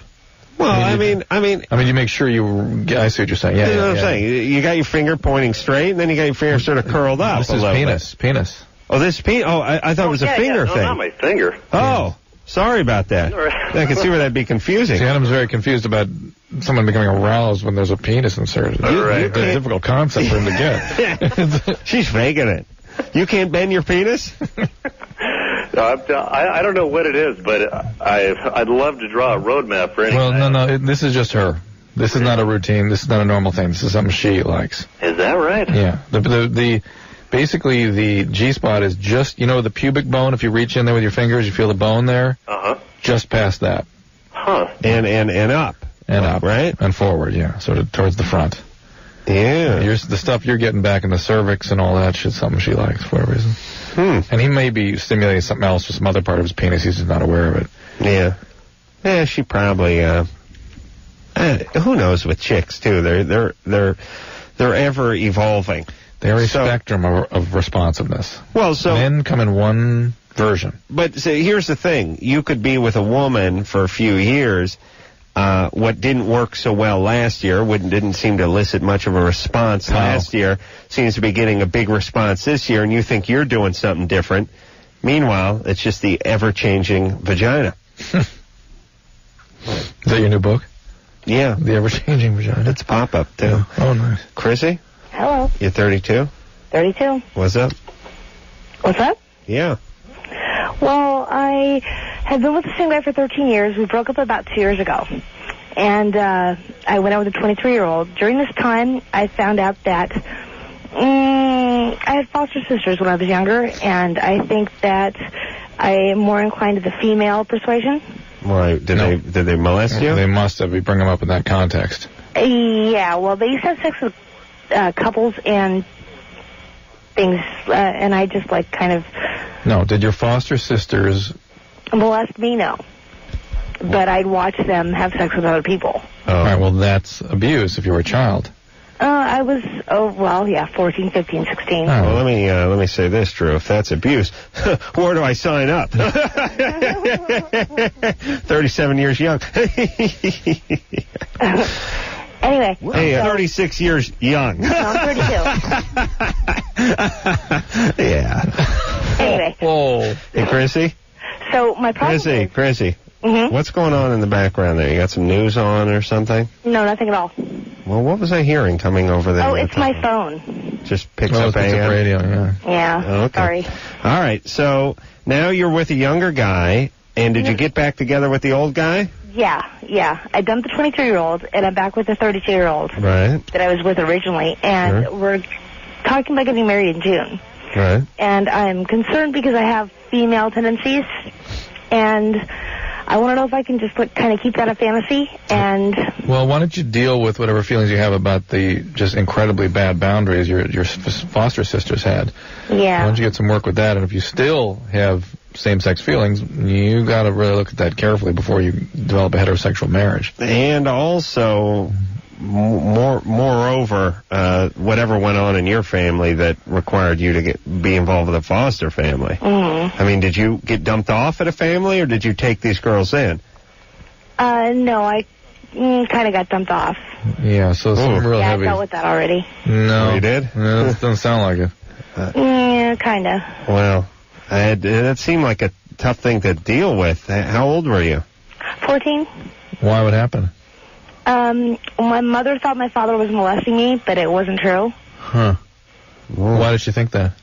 Well, I mean, you
make sure you. I see what you're saying. Yeah,
you know what I'm saying. You got your finger pointing straight, and then you got your finger sort of curled up.
This is penis.
Bit.
Penis.
Oh, this penis. Oh, I thought it was a finger thing.
No, not my finger.
Oh. Sorry about that. I can see where that'd be confusing.
See, Adam's very confused about someone becoming aroused when there's a penis inserted. It's a difficult concept for him to get.
She's faking it. You can't bend your penis?
I don't know what it is, but I'd love to draw a roadmap for anything.
Well, no, this is just her. This is not a routine. This is not a normal thing. This is something she likes.
Is that right?
Yeah. Basically, the G-spot is just, the pubic bone. If you reach in there with your fingers, you feel the bone there.
Uh-huh.
Just past that.
Huh.
And up.
And up.
Right?
And forward, yeah. Sort of towards the front.
Yeah.
The stuff you're getting back in the cervix and all that shit's something she likes for whatever reason. And he may be stimulating something else or some other part of his penis. He's just not aware of it.
Yeah. Yeah, she probably, who knows with chicks, too. They're ever evolving.
They're a spectrum of responsiveness.
Well, so
men come in one version.
But here's the thing. You could be with a woman for a few years. What didn't work so well last year, didn't seem to elicit much of a response last year, seems to be getting a big response this year, and you think you're doing something different. Meanwhile, it's just the ever-changing vagina.
Is that your new book?
Yeah.
The ever-changing vagina.
It's pop-up, too.
Yeah. Oh, nice.
Chrissy?
Hello.
You're 32?
32.
What's up?
What's up?
Yeah.
Well, I have been with the same guy for 13 years. We broke up about 2 years ago. And I went out with a 23-year-old. During this time, I found out that I had foster sisters when I was younger, and I think that I am more inclined to the female persuasion.
Right. Did they molest you?
They must have. We bring them up in that context.
Yeah, well, they used to have sex with couples and things, and I just, like, kind of...
No, did your foster sisters...
molest me? No. But I'd watch them have sex with other people.
Oh. All right, well, that's abuse if you were a child.
I was, 14, 15, 16.
Oh, well, let me say this, Drew. If that's abuse, where do I sign up? 37 years young.
Anyway.
Hey, 36 years young.
No, I'm 32.
Yeah.
Anyway.
Whoa.
Hey, Chrissy?
So, my problem
Chrissy. What's going on in the background there? You got some news on or something?
No, nothing at all.
Well, what was I hearing coming over there?
Oh, it's my phone.
Just picks up AM?
Radio, yeah.
Yeah,
okay.
Sorry.
All right, so now you're with a younger guy, and did you get back together with the old guy?
Yeah. I dumped the 23-year-old, and I'm back with the 32-year-old
Right.
that I was with originally, and we're talking about getting married in June.
Right.
And I'm concerned because I have female tendencies, and I want to know if I can just kind of keep that a fantasy. And
well, why don't you deal with whatever feelings you have about the just incredibly bad boundaries your foster sisters had?
Yeah.
Why don't you get some work with that? And if you still have same-sex feelings, you got to really look at that carefully before you develop a heterosexual marriage.
And also, moreover, whatever went on in your family that required you to be involved with a foster family. I mean, did you get dumped off at a family, or did you take these girls in?
No, I kind of got dumped off.
Yeah, so some real heavy.
I dealt with that already.
No.
Oh, you did?
No, that doesn't sound like it.
Yeah, kind of.
Well, that seemed like a tough thing to deal with. How old were you?
14.
Why? What happened?
My mother thought my father was molesting me, but it wasn't true.
Huh. Why did she think that?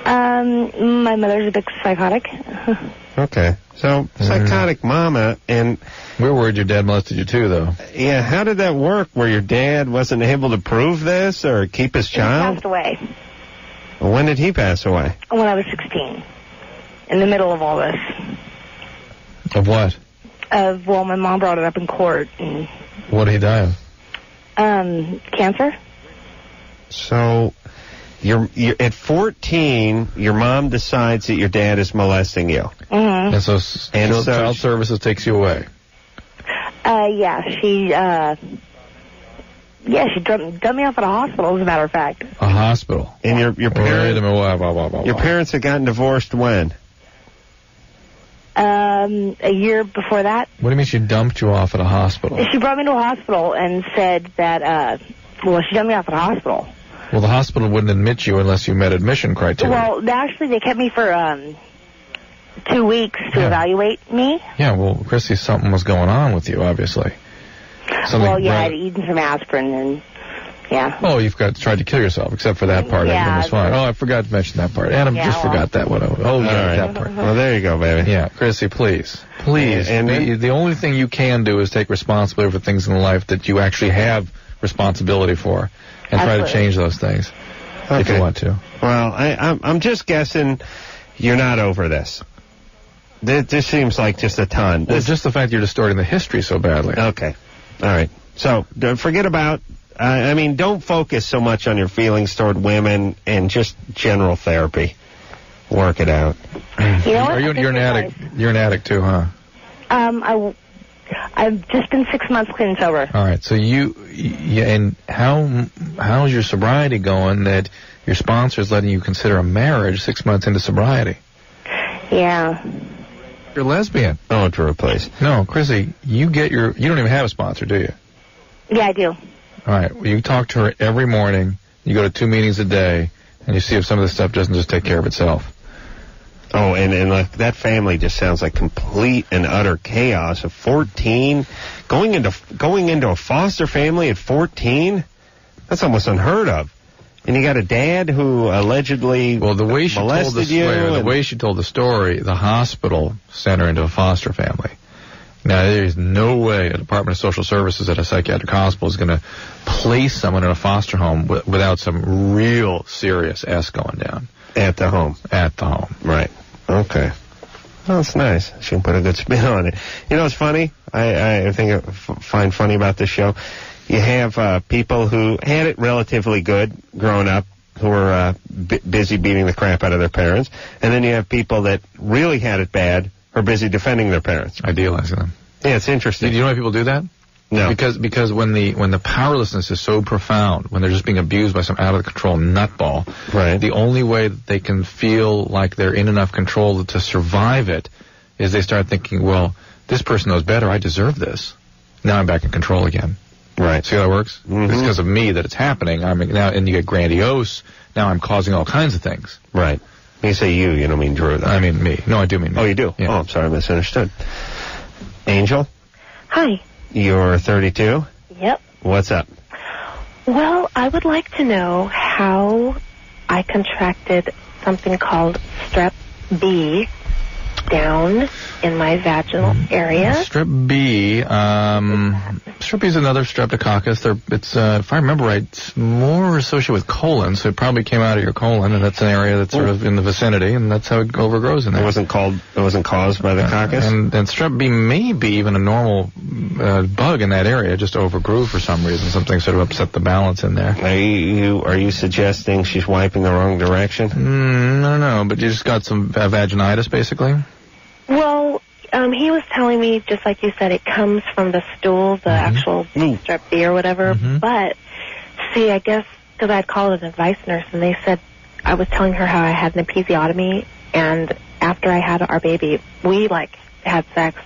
My mother's a bit psychotic.
Okay. So, psychotic mama, and...
We're worried your dad molested you too, though.
Yeah, how did that work, where your dad wasn't able to prove this or keep his child?
He passed away.
When did he pass away?
When I was 16. In the middle of all this.
Of what?
Well, my mom brought it up in court. And,
what did he die of?
Cancer.
So, you're at 14, your mom decides that your dad is molesting you.
And so child services takes you away.
Yeah, she dumped me off at a hospital, as a matter of fact.
A hospital?
And your parents...
Wait a minute,
your parents had gotten divorced when?
A year before that.
What do you mean she dumped you off at a hospital?
She brought me to a hospital and said that, she dumped me off at a hospital.
Well, the hospital wouldn't admit you unless you met admission criteria.
Well, actually, they kept me for 2 weeks to evaluate me.
Yeah, well, Chrissy, something was going on with you, obviously.
I'd eaten some aspirin and, yeah.
Oh, you've tried to kill yourself, except for that part. Everything was fine. Oh, I forgot to mention that part. Adam forgot that one. That part.
Well, there you go, baby.
Yeah, Chrissy, please. And the only thing you can do is take responsibility for things in life that you actually have responsibility for, and try to change those things if you want to.
Well, I'm just guessing you're not over this. This seems like just a ton.
Well, just the fact you're distorting the history so badly.
Okay. All right. So forget about, don't focus so much on your feelings toward women and just general therapy. Work it out.
You know what?
You're an addict. You're an addict too, huh?
I've just been 6 months clean and sober.
All right. So and how's your sobriety going that your sponsor is letting you consider a marriage 6 months into sobriety?
Yeah.
You're a lesbian.
Oh, Drew, please.
No, Chrissy, you don't even have a sponsor, do you?
Yeah, I do.
All right. Well, you talk to her every morning. You go to 2 meetings a day, and you see if some of this stuff doesn't just take care of itself.
Oh, and like that family just sounds like complete and utter chaos. Of 14, going into a foster family at 14, that's almost unheard of. And you got a dad who allegedly molested you.
The way she told the story, the hospital sent her into a foster family. Now, there's no way a Department of Social Services at a psychiatric hospital is going to place someone in a foster home without some real serious S going down.
At the home.
At the home.
Right. Okay. Well, that's nice. She can put a good spin on it. You know what's funny? I find funny about this show. You have people who had it relatively good growing up, who were busy beating the crap out of their parents, and then you have people that really had it bad, who are busy defending their parents.
Idealizing them.
Yeah, it's interesting.
Do you know why people do that?
No.
Because when the powerlessness is so profound, when they're just being abused by some out-of-control nutball,
right,
the only way that they can feel like they're in enough control to survive it is they start thinking, well, this person knows better, I deserve this. Now I'm back in control again.
Right.
See how that works?
Mm-hmm.
It's because of me that it's happening. And you get grandiose. Now I'm causing all kinds of things.
Right. When you say you don't mean Drew, though.
I mean me. No, I do mean me.
Oh, you do?
Yeah.
Oh, I'm sorry, I misunderstood. Angel?
Hi.
You're 32?
Yep.
What's up?
Well, I would like to know how I contracted something called strep B down in my vaginal area.
Strep B. Strep B is another streptococcus. It's if I remember right, it's more associated with colon, so it probably came out of your colon, and that's an area that's sort of in the vicinity, and that's how it overgrows in there.
It wasn't caused by the coccus?
And strep B may be even a normal bug in that area, just overgrew for some reason. Something sort of upset the balance in there.
Are you suggesting she's wiping the wrong direction?
No, but you just got some vaginitis, basically?
Well, he was telling me, just like you said, it comes from the stool, the actual strep B or whatever. But, see, I guess, because I had called an advice nurse, and they said, I was telling her how I had an episiotomy, and after I had our baby, we, had sex.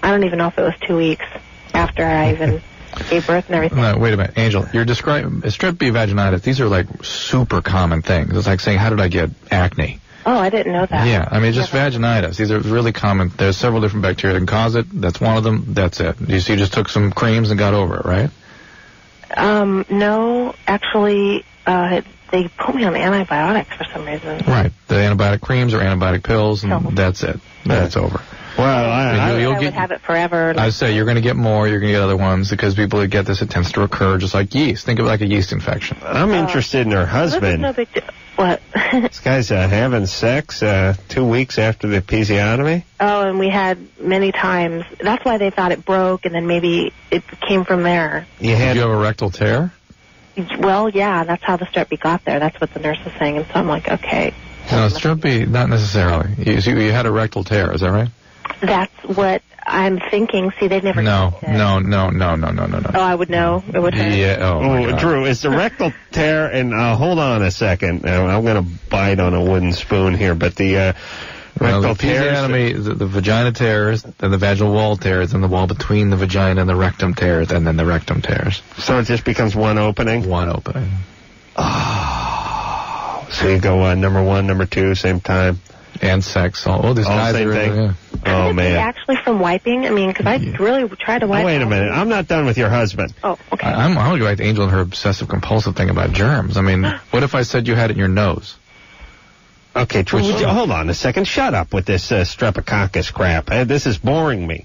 I don't even know if it was 2 weeks after I even gave birth and everything.
No, wait a minute, Angel. You're describing strep B vaginitis. These are, super common things. It's like saying, how did I get acne?
Oh, I didn't know that.
Yeah, just vaginitis. These are really common. There's several different bacteria that can cause it. That's one of them. That's it. You just took some creams and got over it, right?
No, actually, they put me on antibiotics for some reason.
Right. The antibiotic creams or antibiotic pills, and that's it. That's over.
Well,
I would have it forever.
I say you're going to get more. You're going to get other ones because people that get this, it tends to recur just like yeast. Think of it like a yeast infection.
I'm interested in her husband.
No big deal. What?
This guy's having sex 2 weeks after the episiotomy?
Oh, and we had many times. That's why they thought it broke, and then maybe it came from there.
Did you have a rectal tear?
Well, yeah, that's how the strep B got there. That's what the nurse was saying, and so I'm like, okay.
No, strep B, not necessarily. You had a rectal tear, is that right?
That's what I'm thinking. See, they never.
No.
Oh, I would know. It would hurt.
Yeah. Oh,
Drew, is the rectal tear? And hold on a second. I'm going to bite on a wooden spoon here, but the rectal tears.
The vagina tears, then the vaginal wall tears, and the wall between the vagina and the rectum tears, and then the rectum tears.
So it just becomes one opening.
One opening.
Oh, so you go number 1, number 2, same time.
And sex. Oh, this guy's
same thing.
Yeah.
Oh, man.
Actually, from wiping? Because I really tried to wipe.
Wait a minute. I'm not done with your husband.
Oh, okay.
I'm going to go back to Angel and her obsessive-compulsive thing about germs. What if I said you had it in your nose?
Okay, Drew, hold on a second. Shut up with this streptococcus crap. This is boring me.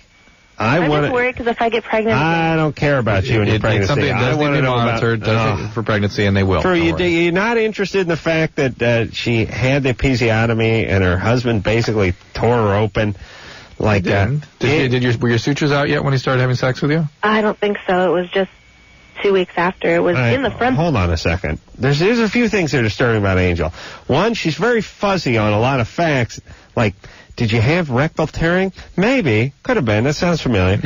I'm just worried because if I get pregnant...
I don't care about you and your pregnancy.
It's something that does need to be monitored for pregnancy, and they will.
Drew, you're not interested in the fact that she had the episiotomy and her husband basically tore her open Like,
were your sutures out yet when he started having sex with you?
I don't think so. It was just 2 weeks after. It was in the front.
Hold on a second. There's a few things that are disturbing about Angel. One, she's very fuzzy on a lot of facts. Like, did you have rectal tearing? Maybe. Could have been. That sounds familiar.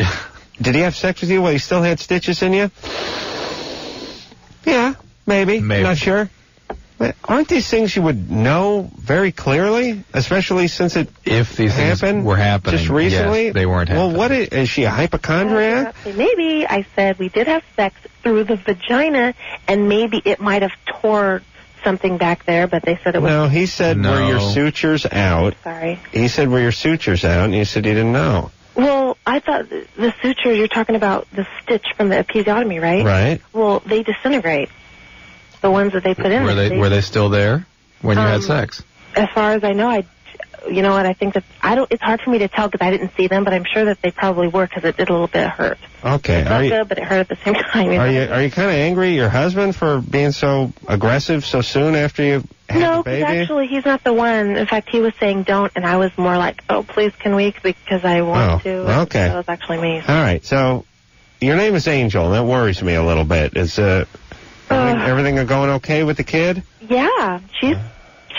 Did he have sex with you while he still had stitches in you? Yeah, maybe. Not sure. But aren't these things you would know very clearly, especially since
if these things were happening
just recently?
Yes, they weren't happening.
Well, is she a hypochondriac?
Maybe I said we did have sex through the vagina, and maybe it might have tore something back there, but they said it was...
No, he said, were your sutures out?
Sorry.
He said, were your sutures out? And you said you didn't know.
Well, I thought the suture, you're talking about the stitch from the episiotomy, right?
Right.
Well, they disintegrate. The ones that they put in.
Were they still there when you had sex?
As far as I know, you know what, I think that, it's hard for me to tell because I didn't see them, but I'm sure that they probably were because it did a little bit hurt.
Okay.
It's not good, but it hurt at the same time.
Are you kind of angry at your husband for being so aggressive so soon after you had the baby?
No, actually, he's not the one. In fact, he was saying don't, and I was more like, oh, please, can we, because I want to.
Okay.
That was actually me.
All right, so your name is Angel, and that worries me a little bit. Is everything going okay with the kid?
Yeah, she's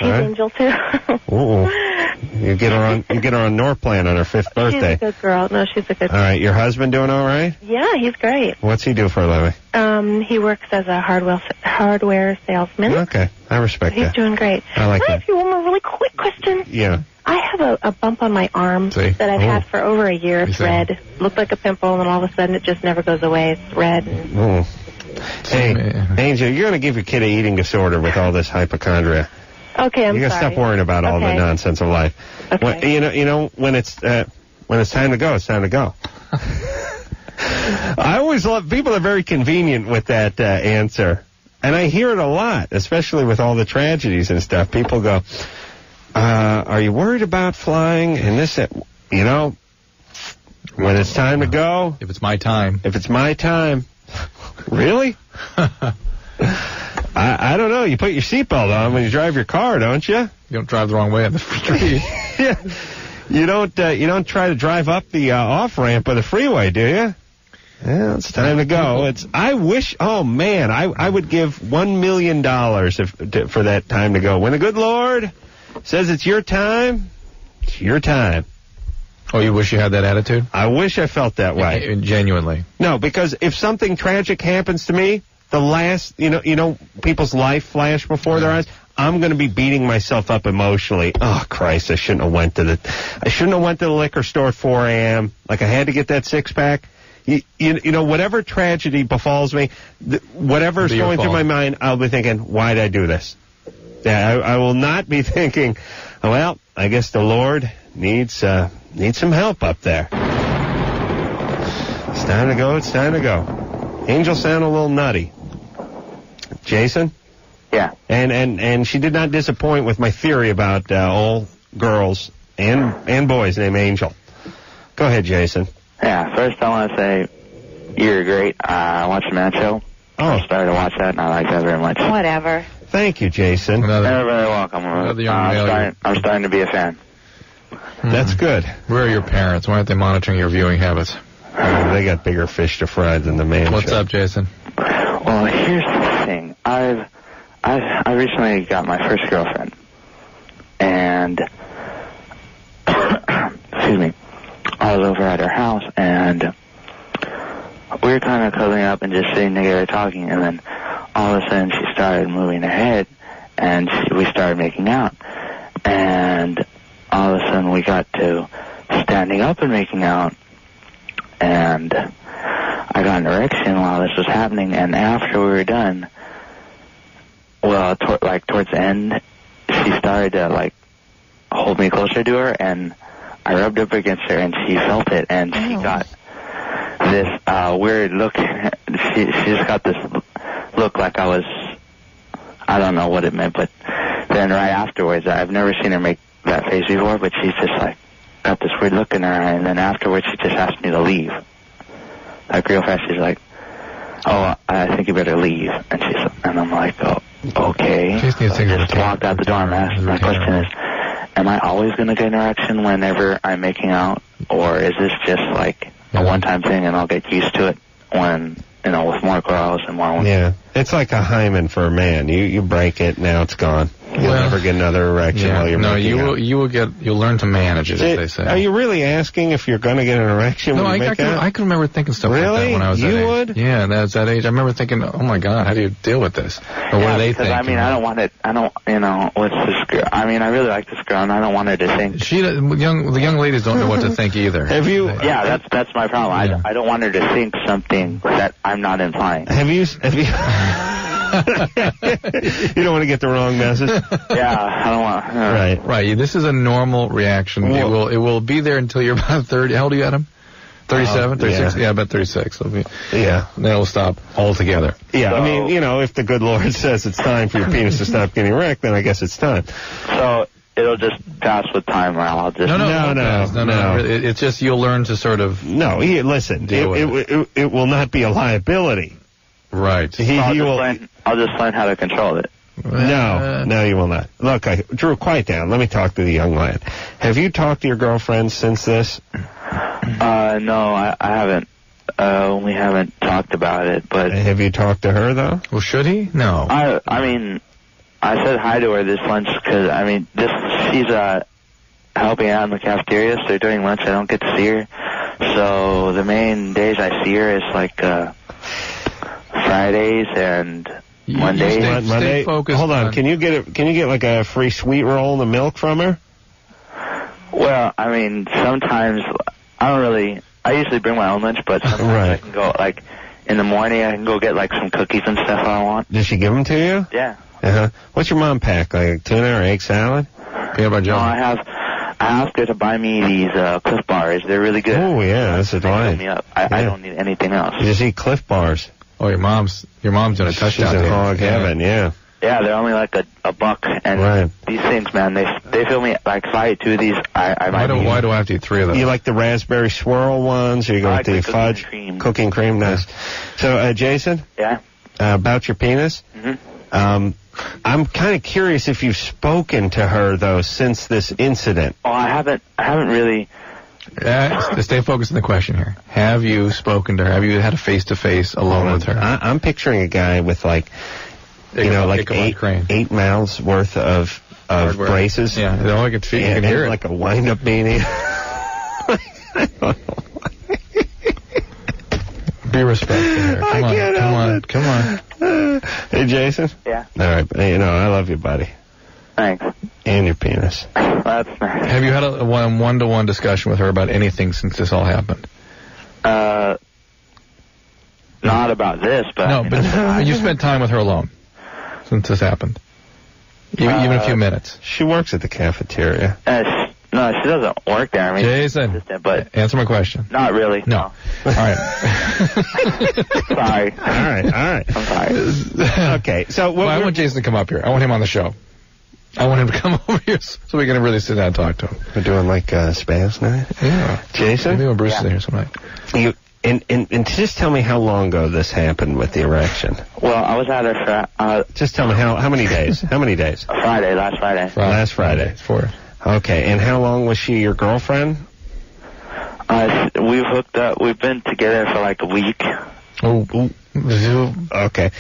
Angel too.
Ooh. You get her on Norplan on her 5th birthday.
She's a good girl. No, she's a good girl.
All right, your husband doing all right?
Yeah, he's great.
What's he do for a living?
He works as a hardware salesman.
Okay, I respect that.
He's doing great.
I like
Can I
that.
ask you one more really quick question?
Yeah.
I have a bump on my arm that I've had for over a year. It's red. Looked like a pimple, and then all of a sudden it just never goes away. It's red.
Ooh. Hey, Angel, you're going to give your kid an eating disorder with all this hypochondria.
Okay, I'm sorry.
You got to stop worrying about all the nonsense of life.
Okay.
When it's time to go, it's time to go. I always love people are very convenient with that answer, and I hear it a lot, especially with all the tragedies and stuff. People go, "Are you worried about flying?" And this, when it's time to go.
If it's my time.
If it's my time. Really? I don't know. You put your seatbelt on when you drive your car, don't you?
You don't drive the wrong way on the street.
Yeah. You don't try to drive up the off ramp of the freeway, do you? Yeah, it's time to go. I wish. Oh man, I would give $1 million for that time to go. When the good Lord says it's your time, it's your time.
Oh, you wish you had that attitude?
I wish I felt that way.
Genuinely.
No, because if something tragic happens to me, the last, people's life flash before their eyes, I'm going to be beating myself up emotionally. Oh, Christ, I shouldn't have went to the liquor store at 4 a.m. Like I had to get that 6-pack. Whatever tragedy befalls me, whatever's going through my mind, I'll be thinking, why did I do this? Yeah, I will not be thinking, well, I guess the Lord needs some help up there. It's time to go. It's time to go. Angel sound a little nutty. Jason?
Yeah.
And she did not disappoint with my theory about all girls and boys named Angel. Go ahead, Jason.
Yeah, first I want to say you're great. I watched the Man Show. I started to watch that, and I like that very much.
Whatever.
Thank you, Jason.
You're very welcome. I'm starting to be a fan.
That's good.
Where are your parents? Why aren't they monitoring your viewing habits?
They got bigger fish to fry than the Man Show.
What's up, Jason?
Well, here's the thing. I recently got my first girlfriend, and excuse me, I was over at her house, and we were kind of cuddling up and just sitting together talking, and then all of a sudden she started moving her head, and we started making out, and all of a sudden we got to standing up and making out, and I got an erection while this was happening, and after we were done, well, towards the end, she started to, hold me closer to her, and I rubbed up against her, and she felt it, and she got this weird look. She just got this look like I don't know what it meant, but then right afterwards, I've never seen her make that face before, but she's just, got this weird look in her eye, and then afterwards, she just asked me to leave. Real fast, she's like, oh, I think you better leave. And I'm like, oh, okay. So I just walked out the door, and my question is, am I always going to get an erection whenever I'm making out? or is this just like a one-time thing and I'll get used to it when, you know, with more girls and more women?
Yeah, it's like a hymen for a man. You break it, now it's gone. You'll never get another erection while you're making out.
You'll learn to manage it, as they say.
Are you really asking if you're going to get an erection when you make out?
I can remember thinking stuff like that when I was that age. You would? Yeah, that's that age. I remember thinking, oh my God, how do you deal with this? Or what do they think?
I mean, I don't want it. I don't, you know, what's this girl? I mean, I really like this girl, and I don't want her to think.
The young ladies don't know what to think either.
Have you?
Yeah, that's my problem. Yeah. I don't want her to think something that I'm not implying.
Have you? You don't want to get the wrong message.
Yeah, I don't want.
Right. This is a normal reaction. It will be there until you're about 30. How old are you, Adam? 37, 36? Yeah, about 36. Then it'll stop altogether.
Yeah, I mean, you know, if the good Lord says it's time for your penis to stop getting erect, then I guess it's time.
So it'll just pass with time, or I'll just...
No. It's just you'll learn to sort of...
No, listen, it will not be a liability.
Right.
I'll just learn how to control it.
No, you will not. Look, Drew, quiet down. Let me talk to the young lad. Have you talked to your girlfriend since this?
No, I haven't. We haven't talked about it, but...
Have you talked to her, though?
Well, should he? No.
I mean, I said hi to her this lunch because, I mean, she's helping out in the cafeteria, so during lunch I don't get to see her. So the main days I see her is like Fridays and Mondays.
Stay focused.
Hold on. Can you get like a free sweet roll in the milk from her?
Well, I mean, sometimes I usually bring my own lunch, but sometimes I can go, like, in the morning I can go get, like, some cookies and stuff I want.
Does she give them to you?
Yeah.
What's your mom pack? Like tuna or egg salad?
Peanut butter jelly?
No, I asked her to buy me these Cliff Bars. They're really good.
Oh, yeah, that's a delight.
I don't need anything else.
You just eat Cliff Bars.
Oh, your mom's in a touchdown.
She's in hog heaven, yeah.
Yeah, they're only like a buck, and these things, man, they fill me, like, if I eat two of these, I might
Why do I have to eat three of them?
You like the raspberry swirl ones, or you go with the fudge? Cooking cream, nice. So, Jason?
Yeah?
About your penis?
Mm-hmm.
I'm kind of curious if you've spoken to her, though, since this incident.
Oh, I haven't really...
Stay focused on the question here. Have you spoken to her? Have you had a face-to-face alone with her?
I'm picturing a guy with, like... like 8 mouths worth of braces.
Yeah, all I can see, you can hear it.
Like a wind-up beanie. I don't know.
Be respectful here. Come on.
Hey, Jason?
Yeah?
All right, I love you, buddy.
Thanks.
And your penis.
That's nice.
Have you had a one-to-one discussion with her about anything since this all happened?
Not about this, but...
No, but you spent time with her alone since this happened. Even a few minutes.
She works at the cafeteria.
No, she doesn't work there. I mean,
Jason,
but
answer my question.
Not really.
No. All right.
Sorry.
All right.
I'm sorry.
Okay, so...
I want Jason to come up here. I want him on the show. I want him to come over here so we can really sit down and talk to him.
We're doing like spaz night?
Yeah.
Jason?
Maybe when Bruce is here some night.
And just tell me how long ago this happened with the erection.
Well, I was at her...
just tell me how many days? How many days?
Last Friday.
Last Friday.
4.
Okay, and how long was she your girlfriend?
We've hooked up. We've been together for like a week.
Oh.
Okay.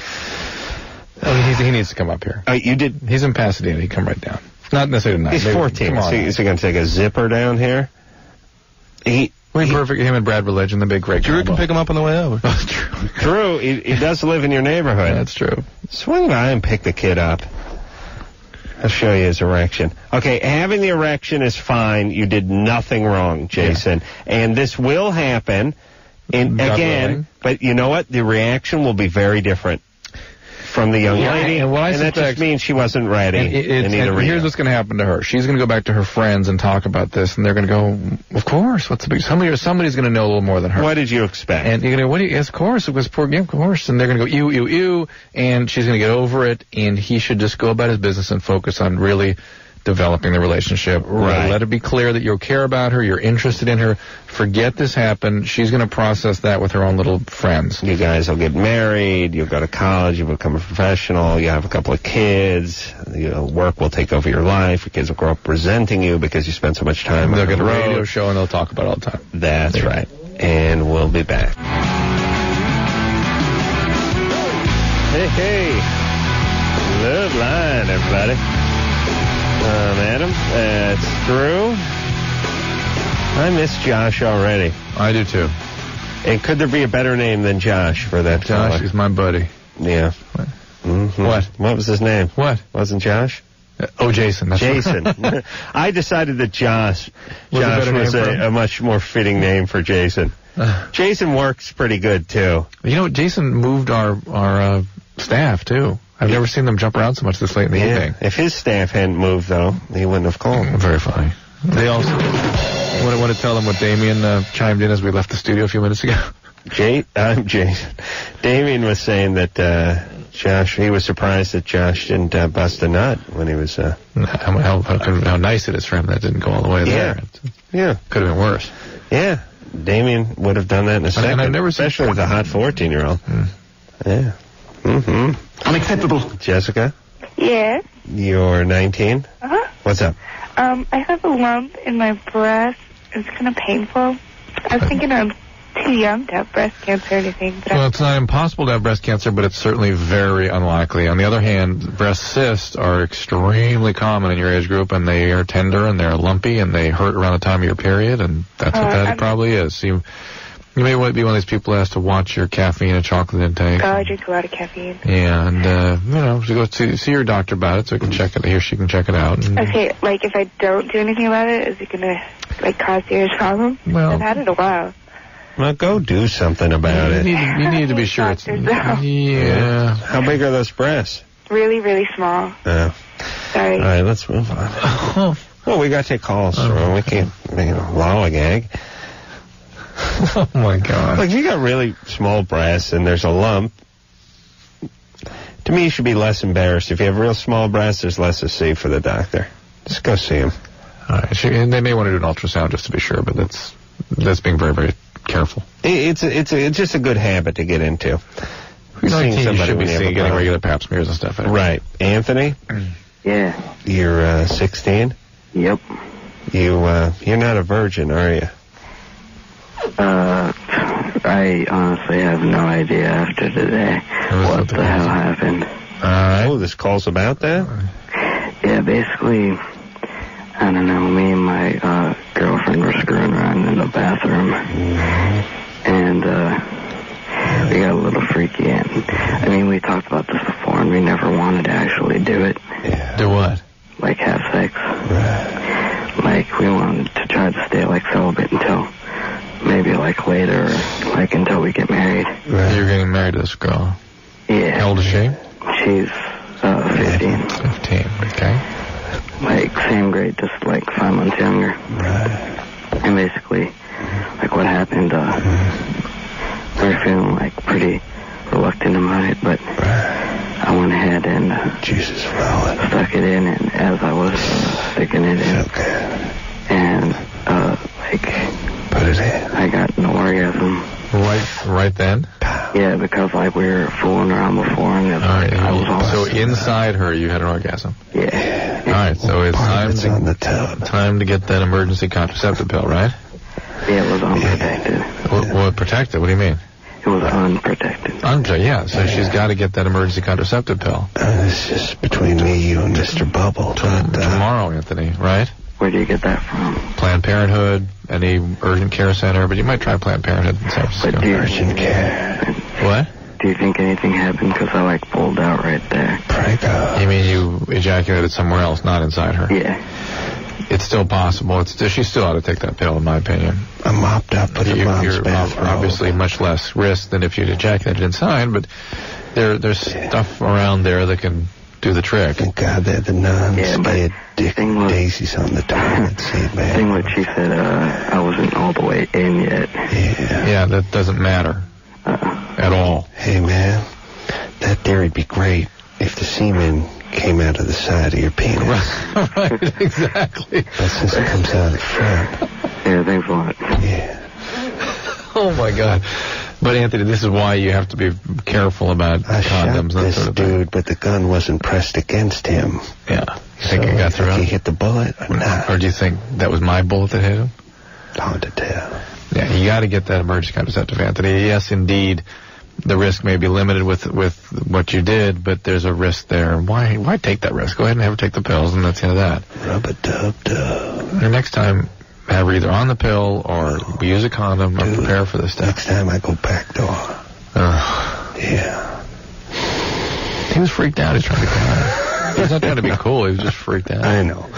He needs to come up here.
You did?
He's in Pasadena. He come right down. Not necessarily tonight.
He's 14. Is he going to take a zipper down here?
Perfect. Him and Brad Religion, the big great
Drew can pick him up on the way over.
That's true.
Drew, he does live in your neighborhood.
That's true.
Swing by and pick the kid up. I'll show you his erection. Okay, having the erection is fine. You did nothing wrong, Jason. Yeah. And this will happen. And again, but you know what? The reaction will be very different from the young lady. And that just means she wasn't ready.
And here's what's going to happen to her. She's going to go back to her friends and talk about this, and they're going to go, of course, what's the big... Somebody's going to know a little more than her.
What did you expect?
And you're going to go, of course, it was poor, yeah, of course. And they're going to go, ew, and she's going to get over it, and he should just go about his business and focus on really developing the relationship.
Right.
Let it be clear that you care about her, you're interested in her. Forget this happened. She's going to process that with her own little friends.
You guys will get married, you'll go to college, you'll become a professional, you have a couple of kids, work will take over your life, your kids will grow up resenting you because you spend so much time
They'll
on
get
the
a
road.
radio show and they'll talk about it all the time.
That's right. And we'll be back. Hey. Loveline, everybody. Adam, it's Drew. I miss Josh already.
I do too.
And could there be a better name than Josh for that fella?
Josh is my buddy.
Yeah. Mm-hmm.
What?
What was his name?
What?
Wasn't Josh?
Jason. That's
Jason.
Right.
I decided that Josh
Was
a much more fitting name for Jason. Jason works pretty good, too.
You know, Jason moved our staff, too. I've never seen them jump around so much this late in the evening.
If his staff hadn't moved, though, he wouldn't have called.
Very funny. They also want to tell them what Damien chimed in as we left the studio a few minutes ago.
I'm Jason. Damien was saying that Josh, he was surprised that Josh didn't bust a nut when he was...
How nice it is for him that didn't go all the way there.
Yeah.
Could have been worse.
Yeah. Damien would have done that in a second.
And I've never seen...
Especially with a hot 14-year-old. Yeah. Mm-hmm. Unacceptable. Jessica?
Yes.
You're 19?
Uh-huh.
What's up?
I have a lump in my breast. It's kind of painful. I was thinking I'm too young to have breast cancer or anything. But
Well, it's not impossible to have breast cancer, but it's certainly very unlikely. On the other hand, breast cysts are extremely common in your age group, and they are tender, and they're lumpy, and they hurt around the time of your period, and that's what that probably is. You may be one of these people who has to watch your caffeine and chocolate intake.
I drink a lot of caffeine.
Yeah, and, so go see your doctor about it so he can check it. He or she can check it out.
Okay, like if I don't do anything about it, is it going to, cause serious problems?
Well,
I've had it a while.
Well, go do something about it.
You need to be sure it's...
Yeah. How big are those breasts?
Really, really small.
Yeah.
Sorry.
All right, let's move on. Well, we got to take calls, so we can't lollygag.
Oh, my God.
Like, if you got really small breasts and there's a lump, to me, you should be less embarrassed. If you have real small breasts, there's less to see for the doctor. Just go see him.
All right. And they may want to do an ultrasound just to be sure, but that's being very, very careful.
It's just a good habit to get into.
You should be getting regular pap smears and stuff.
Right. Anthony?
Yeah.
You're 16?
Yep.
You're not a virgin, are you?
I honestly have no idea after today what the hell happened.
Oh, this call's about that?
Yeah, basically, I don't know, me and my girlfriend were screwing around in the bathroom, and we got a little freaky, and I mean, we talked about this before, and we never wanted to actually do it.
Yeah.
Do what?
Like, have sex.
Right.
Like, we wanted to try to stay, celibate until maybe, later, until we get married.
Right. You're getting married to this girl?
Yeah.
How old is she?
She's 15.
15, okay.
Same grade, just 5 months younger.
Right.
And basically, what happened, we were feeling, pretty reluctant about it, but I went ahead and
Jesus,
stuck it in, and as I was sticking it in, and,
put it in.
I got an orgasm.
Right then?
Yeah, because we were fooling around before, and I was all...
So inside her, you had an orgasm?
Yeah.
All right, so it's
time
to get that emergency contraceptive pill, right?
Yeah, it was unprotected.
What protected? What do you mean?
It was unprotected.
Yeah, so she's got to get that emergency contraceptive pill.
This is between me, you, and Mr. Bubble.
Tomorrow, Anthony, right?
Where do you get that from?
Planned Parenthood, any urgent care center, but you might try Planned Parenthood in San Francisco.
But
urgent care.
What?
Do you think anything happened? Because I pulled out right there.
Pray God.
You mean you ejaculated somewhere else, not inside her?
Yeah.
It's still possible. She still ought to take that pill, in my opinion.
I'm mopped up with your mom's bathrobe.
Obviously much less risk than if you'd ejaculated inside, but there's stuff around there that can do the trick.
Thank God they're the nuns.
Yeah, but
they had Dick Daisies on the toilet seat, man.
Thing what she said, I wasn't all the way in yet.
Yeah, that doesn't matter at all.
Hey, man, that theory'd be great. if the semen came out of the side of your penis.
Right, exactly.
But since it comes out of the front.
Yeah, thanks a lot.
Yeah.
Oh, my God. But, Anthony, this is why you have to be careful about
I
condoms.
shot
That
this
sort of thing.
dude, but the gun wasn't pressed against him.
Yeah. You think it got through?
He hit the bullet or not?
Or do you think that was my bullet that hit him?
Hard to tell.
Yeah, you got to get that emergency contraceptive, Anthony. Yes, indeed, the risk may be limited with what you did, but there's a risk there. Why take that risk? Go ahead and have her take the pills, and that's the end of that.
Rub-a-dub-dub.
The next time, have her either on the pill or use a condom or prepare for this stuff.
Next time I go back door. Yeah.
He was freaked out. He's trying to be quiet. He's not trying to be cool. He was just freaked out.
I know.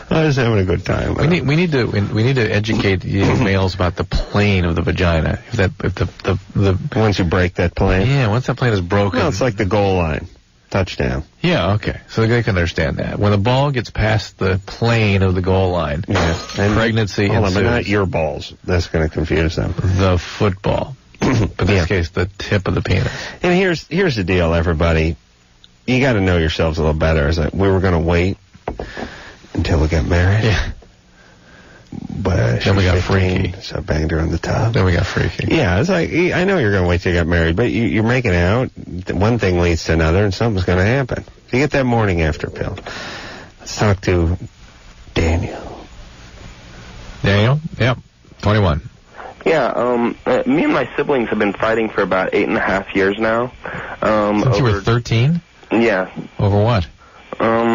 I was having a good time.
We need to educate you males about the plane of the vagina. If the
once you break that plane.
Yeah, once that plane is broken.
No, it's like the goal line. Touchdown.
Yeah, okay. So they can understand that. When the ball gets past the plane of the goal line, pregnancy
hold on,
ensues.
but not your balls. That's going to confuse them.
The football. But in this case, the tip of the penis.
And here's the deal, everybody. You got to know yourselves a little better. Is that we were going to wait until we got married.
Yeah.
But
then we got
15,
freaky.
so I banged her on the top.
Then we got freaky.
Yeah, it's like, I know you're going to wait till you get married, but you're making out. One thing leads to another, and something's going to happen. You get that morning after pill. Let's talk to Daniel.
Daniel? Yep. 21.
Yeah, me and my siblings have been fighting for about 8.5 years now.
Since you were 13?
Yeah.
Over what?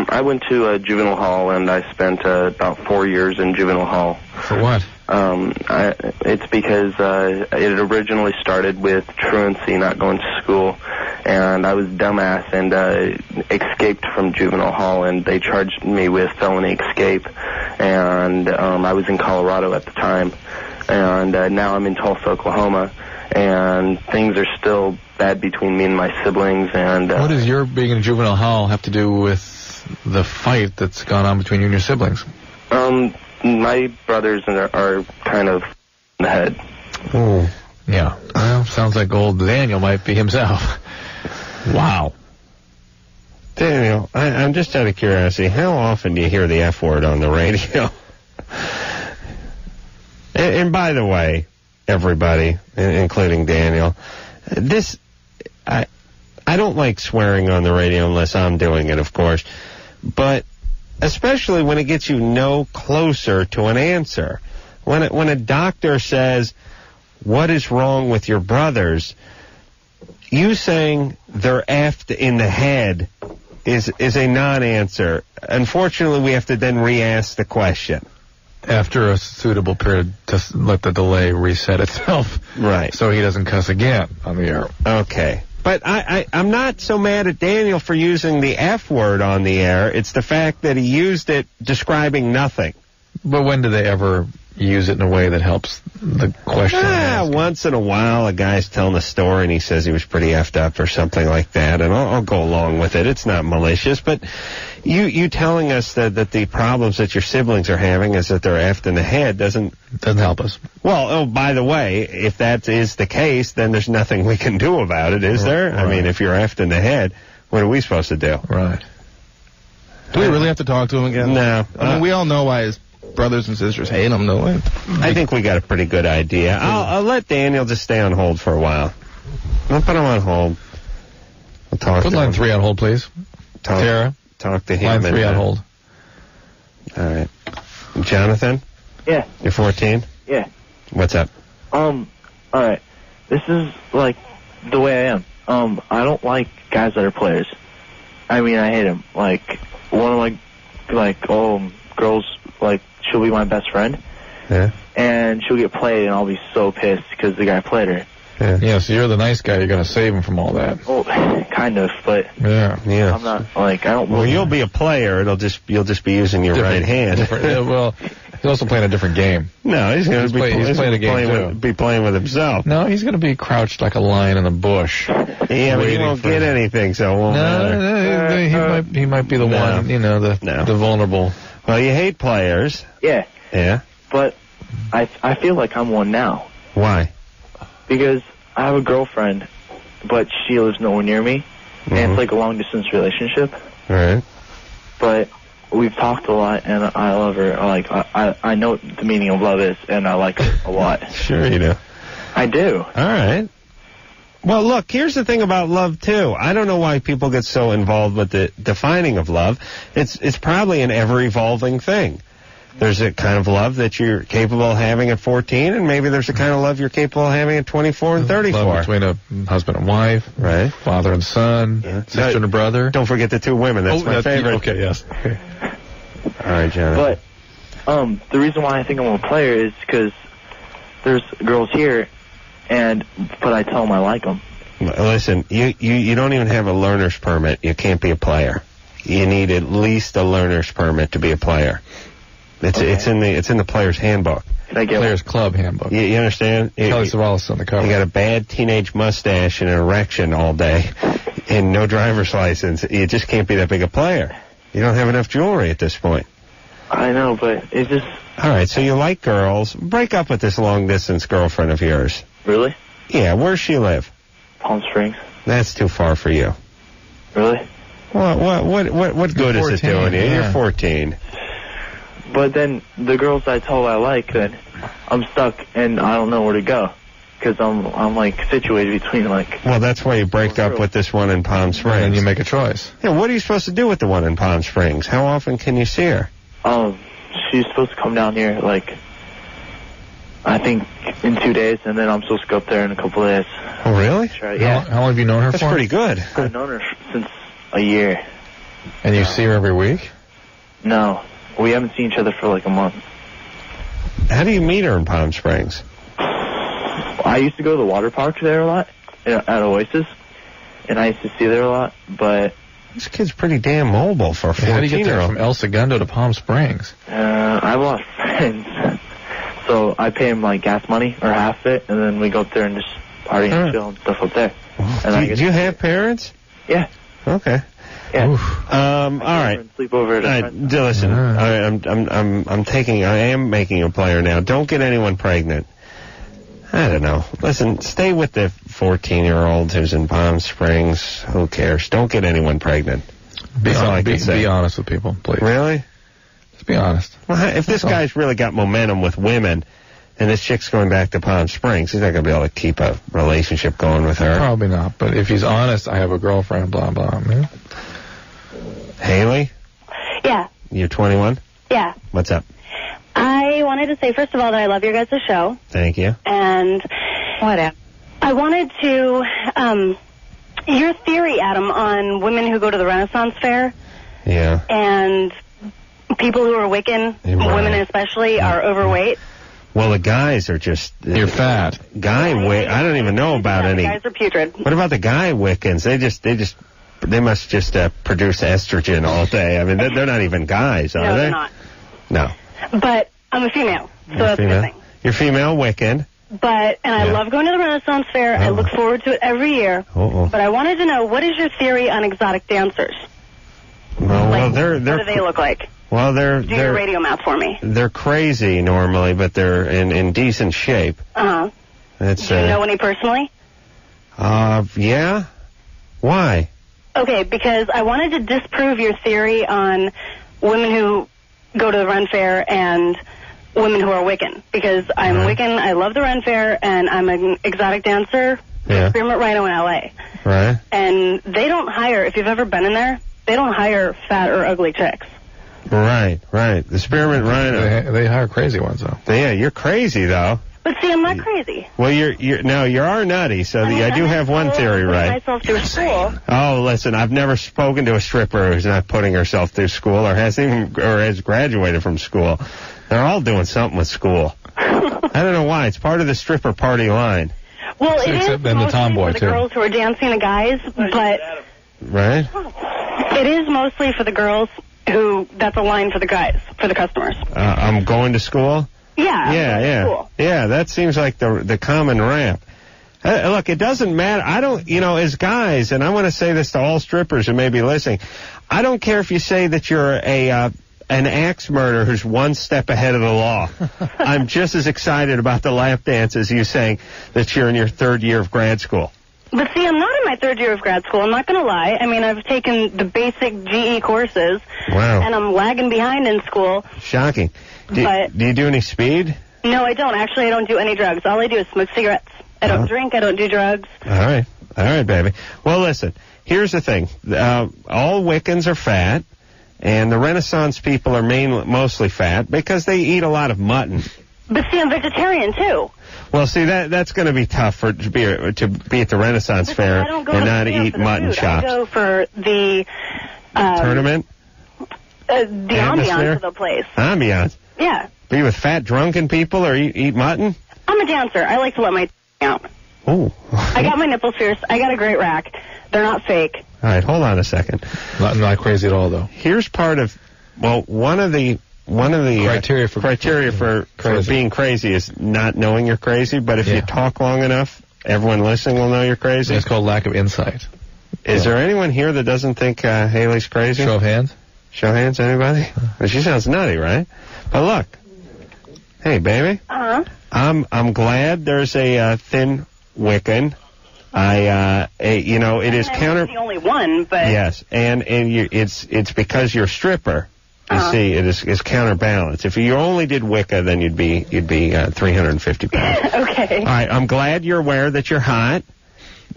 I went to juvenile hall, and I spent about 4 years in juvenile hall.
For what?
It's because it originally started with truancy, not going to school, and I was dumbass and escaped from juvenile hall, and they charged me with felony escape, and I was in Colorado at the time, and now I'm in Tulsa, Oklahoma, and things are still bad between me and my siblings. And
what does your being in juvenile hall have to do with the fight that's gone on between you and your siblings?
My brothers are kind of in the head.
Oh. Yeah. Well, sounds like old Daniel might be himself. Wow.
Daniel, I'm just out of curiosity, how often do you hear the F word on the radio? and by the way, everybody, including Daniel, I don't like swearing on the radio unless I'm doing it, of course, but especially when it gets you no closer to an answer. When a doctor says, what is wrong with your brothers, you saying they're effed in the head is a non-answer. Unfortunately, we have to then re-ask the question.
After a suitable period to let the delay reset itself.
Right.
So he doesn't cuss again on the air.
Okay. But I'm not so mad at Daniel for using the F word on the air. It's the fact that he used it describing nothing.
But when do they ever use it in a way that helps the question?
Once in a while, a guy's telling a story and he says he was pretty effed up or something like that, and I'll go along with it. It's not malicious, but you telling us that the problems that your siblings are having is that they're effed in the head doesn't
help us.
Well, by the way, if that is the case, then there's nothing we can do about it, is there? Right. I mean, if you're effed in the head, what are we supposed to do?
Right.
Do we really have to talk to him again?
No.
I mean, we all know why his brothers and sisters hate him, though.
I think we got a pretty good idea. I'll let Daniel just stay on hold for a while. I'll put him on hold. We'll talk
Put
to
line
him.
3 on hold, please. Tara.
Talk to him.
Line 3 on hold.
All right. Jonathan?
Yeah.
You're 14?
Yeah.
What's up?
All right. This is, like, the way I am. I don't like guys that are players. I mean, I hate them. Like, one of my, girls, like, she'll be my best friend.
Yeah.
And she'll get played, and I'll be so pissed because the guy played her.
Yeah, so you're the nice guy. You're going to save him from all that.
Oh, kind of, but
yeah.
I'm not, I don't...
Well, you'll be a player. You'll just be using your right hand.
Well, he's also playing a different game.
No, he's going to be playing with himself.
No, he's going to be crouched like a lion in a bush.
Yeah, but he won't get anything, so it won't matter.
He might be the one, the vulnerable.
Well, you hate players.
Yeah.
Yeah.
But I feel like I'm one now.
Why?
Because I have a girlfriend, but she lives nowhere near me. and it's like a long-distance relationship.
Right.
But we've talked a lot, and I love her. Like, I know what the meaning of love is, and I like her a lot.
Sure you do.
I do.
All right. Well, look, here's the thing about love, too. I don't know why people get so involved with the defining of love. It's probably an ever-evolving thing. There's a kind of love that you're capable of having at 14, and maybe there's a kind of love you're capable of having at 24 and 34.
Love between a husband and wife,
right?
Father and son, sister and a brother.
Don't forget the two women. That's my favorite.
Okay, yes. Okay.
All right, John.
But the reason why I think I'm a player is because there's girls here, but I tell them I like them.
Listen, you don't even have a learner's permit. You can't be a player. You need at least a learner's permit to be a player. It's in the player's handbook.
Can I get
Players Club handbook.
You understand?
Kelly Savalas on the cover.
You got a bad teenage mustache and an erection all day, and no driver's license. You just can't be that big a player. You don't have enough jewelry at this point.
I know, but it's just...
All right, so you like girls. Break up with this long-distance girlfriend of yours.
Really?
Yeah, where's she live?
Palm Springs.
That's too far for you.
Really?
What good is it doing you? You're 14.
But then the girls I told I like, then I'm stuck and I don't know where to go because I'm like situated between like.
Well, that's why you break up with this one in Palm Springs.
And you make a choice.
Yeah, what are you supposed to do with the one in Palm Springs? How often can you see her?
She's supposed to come down here like I think in 2 days, and then I'm supposed to go up there in a couple of days.
Oh, really?
Yeah.
How long have you known her for?
That's pretty good.
I've known her since a year.
And you see her every week?
No. We haven't seen each other for like a month.
How do you meet her in Palm Springs?
I used to go to the water park there a lot, at Oasis, and I used to see there a lot, but...
This kid's pretty damn mobile for a 14-year-old.
How do you get there from El Segundo to Palm Springs?
I have a lot of friends, so I pay him like gas money, or half it, and then we go up there and just party and chill and stuff up there.
Do you have parents?
Yeah.
Okay.
Yeah.
All right.
Sleep over at a friend's.
Listen, I am making a player now. Don't get anyone pregnant. I don't know. Listen, stay with the 14-year-old who's in Palm Springs. Who cares? Don't get anyone pregnant. That's all I can say.
Be honest with people, please.
Really?
Just be honest.
Well, if this guy's really got momentum with women, and this chick's going back to Palm Springs, he's not going to be able to keep a relationship going with her.
Probably not. But if he's honest, I have a girlfriend, blah, blah. Yeah.
Haley?
Yeah.
You're 21?
Yeah.
What's up?
I wanted to say, first of all, that I love your guys' show.
Thank you.
And whatever. I wanted to, your theory, Adam, on women who go to the Renaissance Fair.
Yeah.
And people who are Wiccan, women especially, are overweight.
Well, the guys are just...
You're fat.
I don't even know about any...
The guys are putrid.
What about the guy Wiccans? They must just produce estrogen all day. I mean, they're not even guys, are they?
No, they're not.
No.
But I'm a female, so that's a good thing.
You're female Wiccan.
I love going to the Renaissance Fair. I look forward to it every year. But I wanted to know, what is your theory on exotic dancers?
Well, they're
what do they look like?
Well,
Do your radio math for me.
They're crazy normally, but they're in decent shape.
Uh-huh. Do you know any personally?
Yeah. Why?
Okay, because I wanted to disprove your theory on women who go to the Ren Fair and women who are Wiccan. Because I'm Wiccan, I love the Ren Fair, and I'm an exotic dancer, Spearmint Rhino in L.A.
Right.
And they don't hire, if you've ever been in there, they don't hire fat or ugly chicks.
Right. The Spearmint Rhino.
They hire crazy ones, though.
Yeah, you're crazy, though.
But see, I'm not crazy.
Well, you are nutty, so I do have one theory right.
Myself through school.
Oh, listen, I've never spoken to a stripper who's not putting herself through school or has graduated from school. They're all doing something with school. I don't know why. It's part of the stripper party line.
Well, it is
the tomboy,
for the girls who are dancing to guys, but...
Right?
It is mostly for the girls who... That's a line for the guys, for the customers.
I'm going to school?
Yeah.
Cool. Yeah, that seems like the common rap. Look, it doesn't matter. I don't, as guys, and I want to say this to all strippers who may be listening, I don't care if you say that you're an axe murderer who's one step ahead of the law. I'm just as excited about the lap dance as you saying that you're in your third year of grad school.
But see, I'm not in my third year of grad school. I'm not going to lie. I mean, I've taken the basic GE courses.
Wow.
And I'm lagging behind in school.
Shocking. Do you do any speed?
No, I don't. Actually, I don't do any drugs. All I do is smoke cigarettes. I don't drink. I don't do drugs.
All right, baby. Well, listen, here's the thing. All Wiccans are fat, and the Renaissance people are mostly fat because they eat a lot of mutton.
But see, I'm vegetarian, too.
Well, see, that's going to be tough to be at the Renaissance Fair and not eat mutton chops.
I go for the...
tournament?
The ambiance of the place.
Ambiance?
Yeah.
Be with fat, drunken people or eat mutton?
I'm a dancer. I like to let my out.
Oh.
I got my nipples pierced. I got a great rack. They're not fake.
All right, hold on a second.
Not crazy at all, though.
Here's part of, one of the criteria for being crazy is not knowing you're crazy. But if you talk long enough, everyone listening will know you're crazy.
It's called lack of insight.
Is there anyone here that doesn't think Haley's crazy?
Show of hands.
Show of hands, anybody? Well, she sounds nutty, right? But look, hey, baby. I'm glad there's a thin Wiccan. It is counter.
The only one, but
yes, and it's because you're a stripper. You see, it is counterbalance. If you only did Wicca, then you'd be 350 pounds.
Okay.
All right. I'm glad you're aware that you're hot.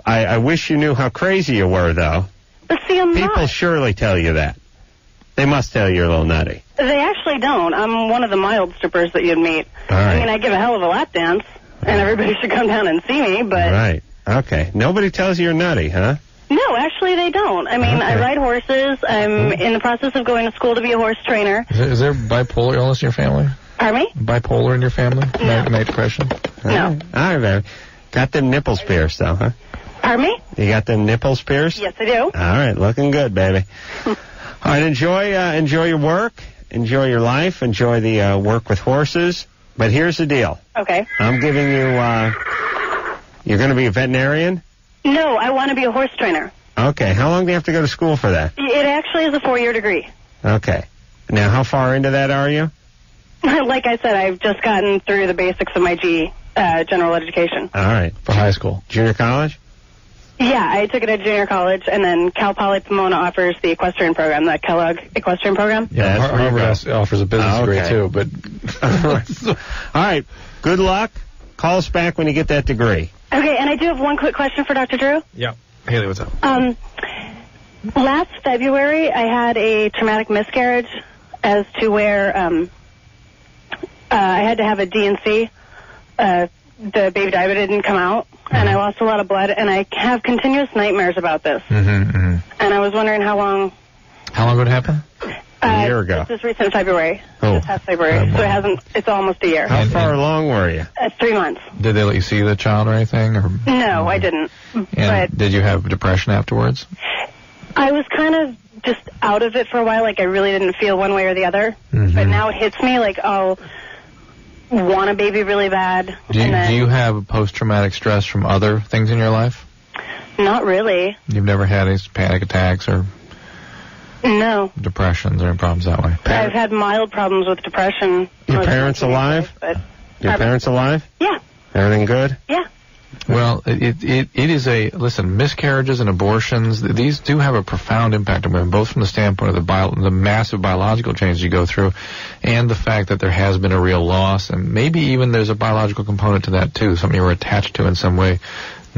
I wish you knew how crazy you were, though.
But see, I'm
People
not.
surely tell you that. They must tell you you're a little nutty.
They actually don't. I'm one of the mild strippers that you'd meet.
All right.
I mean, I give a hell of a lap dance, and everybody should come down and see me, but...
Right. Okay. Nobody tells you you're nutty, huh?
No, actually they don't. I mean, I ride horses. I'm in the process of going to school to be a horse trainer.
Is there bipolar illness in your family?
Pardon me?
Bipolar in your family?
No.
Night depression?
No.
All right, baby. Got them nipples pierced, though, huh?
Pardon me?
You got them nipples pierced?
Yes, I do.
All right, looking good, baby. All right, enjoy your work, enjoy your life, enjoy the work with horses. But here's the deal.
Okay.
I'm giving you, you're going to be a veterinarian?
No, I want to be a horse trainer.
Okay, how long do you have to go to school for that?
It actually is a 4-year degree.
Okay. Now, how far into that are you?
Like I said, I've just gotten through the basics of my general education.
All right.
For high school?
Junior college?
Yeah, I took it at junior college, and then Cal Poly Pomona offers the equestrian program, the Kellogg equestrian program.
Yeah, Harvard offers a business degree, too, but...
All right. Good luck. Call us back when you get that degree.
Okay, and I do have one quick question for Dr. Drew.
Yeah. Haley, what's up?
Last February, I had a traumatic miscarriage as to where I had to have a D&C. The baby died, but it didn't come out, and I lost a lot of blood, and I have continuous nightmares about this. And I was wondering how long...
How long would it happen?
A year ago.
This is recent February.
Oh.
This past February. So it hasn't... It's almost a year.
How far along were you?
3 months.
Did they let you see the child or anything? Or?
No, I didn't.
And
But
did you have depression afterwards?
I was kind of just out of it for a while. Like, I really didn't feel one way or the other. But now it hits me like, I'll want a baby really bad.
Do you have post-traumatic stress from other things in your life?
Not really.
You've never had any panic attacks or...
No.
Depressions or any problems that way?
I've had mild problems with depression.
Your parents alive? Your parents alive?
Yeah.
Everything good?
Yeah.
Well, it is listen, miscarriages and abortions, these do have a profound impact on women, both from the standpoint of the massive biological changes you go through and the fact that there has been a real loss, and maybe even there's a biological component to that too, something you were attached to in some way,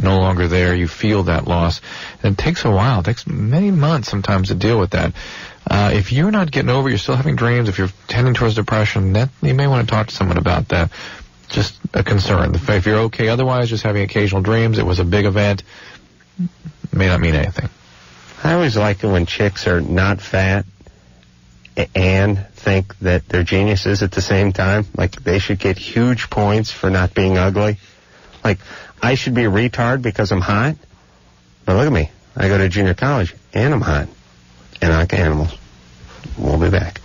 no longer there, you feel that loss. And it takes a while, it takes many months sometimes to deal with that. If you're not getting over it, you're still having dreams, if you're tending towards depression, you may want to talk to someone about that. Just a concern. If you're okay otherwise, just having occasional dreams, it was a big event, may not mean anything.
I always like it when chicks are not fat and think that they're geniuses at the same time. Like, they should get huge points for not being ugly. Like, I should be a retard because I'm hot. But look at me. I go to junior college, and I'm hot. And I like animals. We'll be back.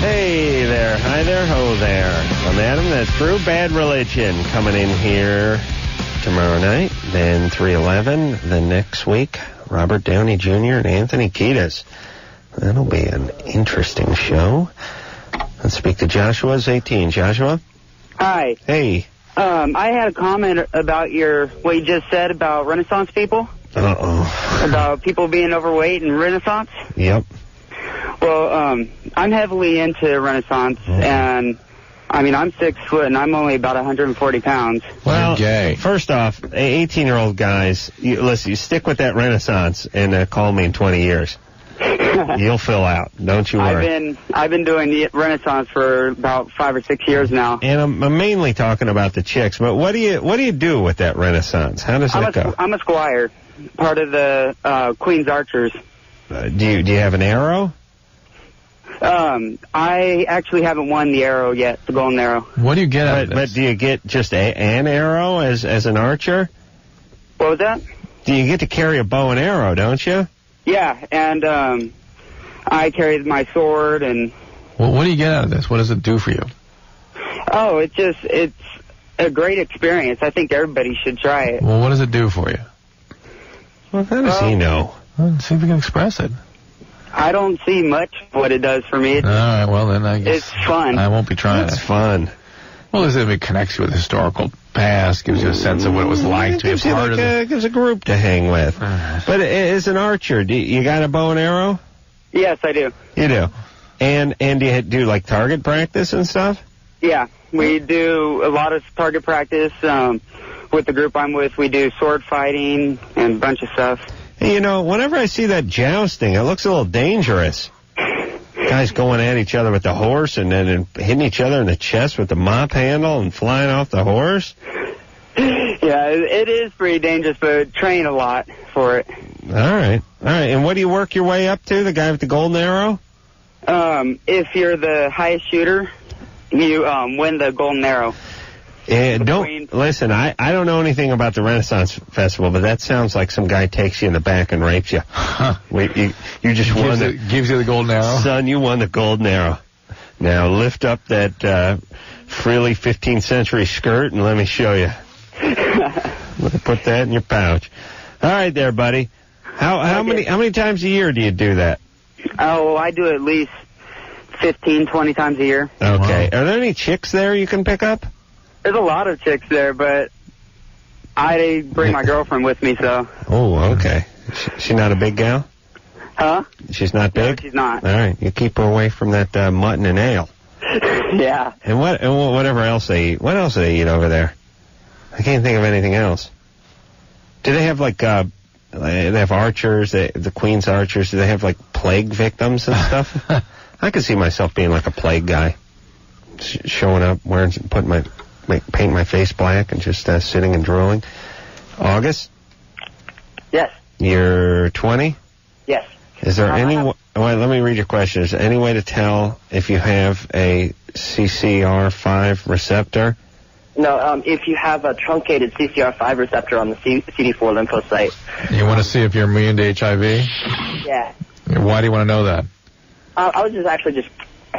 Hey there, hi there, ho there. I'm Adam, that's Drew. Bad Religion coming in here tomorrow night. Then 3:11 the next week. Robert Downey Jr. and Anthony Kiedis. That'll be an interesting show. Let's speak to Joshua, 18. Joshua?
Hi.
Hey.
I had a comment about what you just said about Renaissance people.
Uh-oh.
About people being overweight and Renaissance.
Yep.
Well, I'm heavily into Renaissance, and, I mean, I'm 6 foot, and I'm only about 140 pounds.
Well, first off, 18-year-old guys, listen, you stick with that Renaissance and call me in 20 years. You'll fill out. Don't you worry.
I've been doing the Renaissance for about 5 or 6 years now.
And I'm mainly talking about the chicks, but what do you do with that Renaissance? How does that go?
I'm a squire, part of the Queen's Archers.
Do you have an arrow?
I actually haven't won the arrow yet, the golden arrow.
What do you get out of this?
But do you get just an arrow as an archer?
What was that?
Do you get to carry a bow and arrow, don't you?
Yeah, and I carry my sword and...
Well, what do you get out of this? What does it do for you?
Oh, it's a great experience. I think everybody should try it.
Well, what does it do for you?
Well, how does he know?
Well, see if you can express it.
I don't see much of what it does for me.
All right, well, then I guess...
It's fun.
I won't be trying it.
It's fun.
Well, it connects you with historical past, gives you a sense of what it was like to be a part of it.
It gives a group to hang with. But as an archer, you got a bow and arrow?
Yes, I do.
You do? And do you do, like, target practice and stuff?
Yeah, we do a lot of target practice. With the group I'm with, we do sword fighting and a bunch of stuff.
Hey, you know, whenever I see that jousting, it looks a little dangerous. Guys going at each other with the horse and then hitting each other in the chest with the mop handle and flying off the horse.
Yeah, it is pretty dangerous, but train a lot for it.
All right. And what do you work your way up to, the guy with the golden arrow?
If you're the highest shooter, you win the golden arrow.
Listen, I don't know anything about the Renaissance Festival, but that sounds like some guy takes you in the back and rapes you. You just won
gives you the golden arrow?
Son, you won the golden arrow. Now lift up that frilly 15th century skirt and let me show you. Put that in your pouch. All right there, buddy. How many times a year do you do that?
Oh, I do it at least 15, 20 times a year.
Okay. Wow. Are there any chicks there you can pick up?
There's a lot of chicks there, but I bring my girlfriend with me, so.
Oh, okay. She not a big gal?
Huh?
She's not big?
No, she's not.
All right. You keep her away from that mutton and ale.
Yeah.
And whatever else they eat. What else do they eat over there? I can't think of anything else. Do they have, like, they have archers, the Queen's Archers? Do they have, like, plague victims and stuff? I could see myself being, like, a plague guy. Showing up, paint my face black and just sitting and drooling. August?
Yes.
You're 20?
Yes.
Is there let me read your question. Is there any way to tell if you have a CCR5 receptor?
No, if you have a truncated CCR5 receptor on the CD4 lymphocyte.
You want to see if you're immune to HIV?
Yeah.
Why do you want to know that?
I was just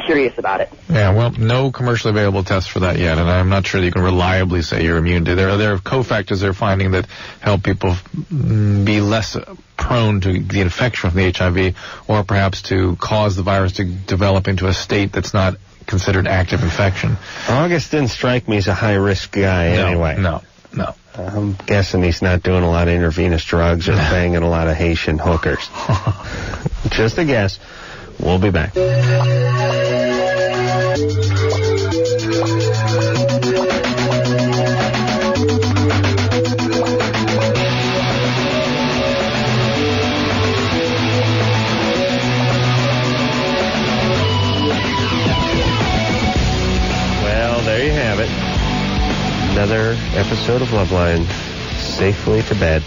curious about it.
Yeah, well, no commercially available tests for that yet, and I'm not sure that you can reliably say you're immune to. There are cofactors they're finding that help people be less prone to the infection from the HIV, or perhaps to cause the virus to develop into a state that's not considered active infection.
August didn't strike me as a high-risk guy anyway.
No.
I'm guessing he's not doing a lot of intravenous drugs or banging a lot of Haitian hookers. Just a guess. We'll be back. Well, there you have it. Another episode of Loveline safely to bed.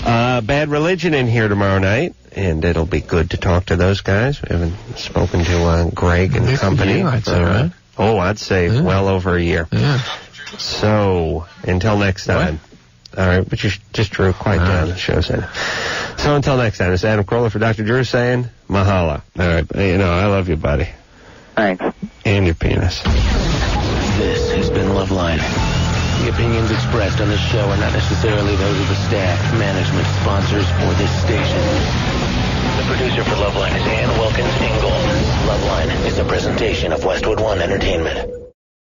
Bad Religion in here tomorrow night, and it'll be good to talk to those guys. We haven't spoken to Greg and company.
I'd say, right?
I'd say well over a year.
Yeah.
So, until next time. All right, but you just drew quite down the show's end. So until next time, it's Adam Carolla for Dr. Drew saying mahalo. All right, I love you, buddy.
Thanks.
And your penis.
This has been Loveline. The opinions expressed on this show are not necessarily those of the staff, management, sponsors, or this station. The producer for Loveline is Ann Wilkins Ingold. Loveline is a presentation of Westwood One Entertainment.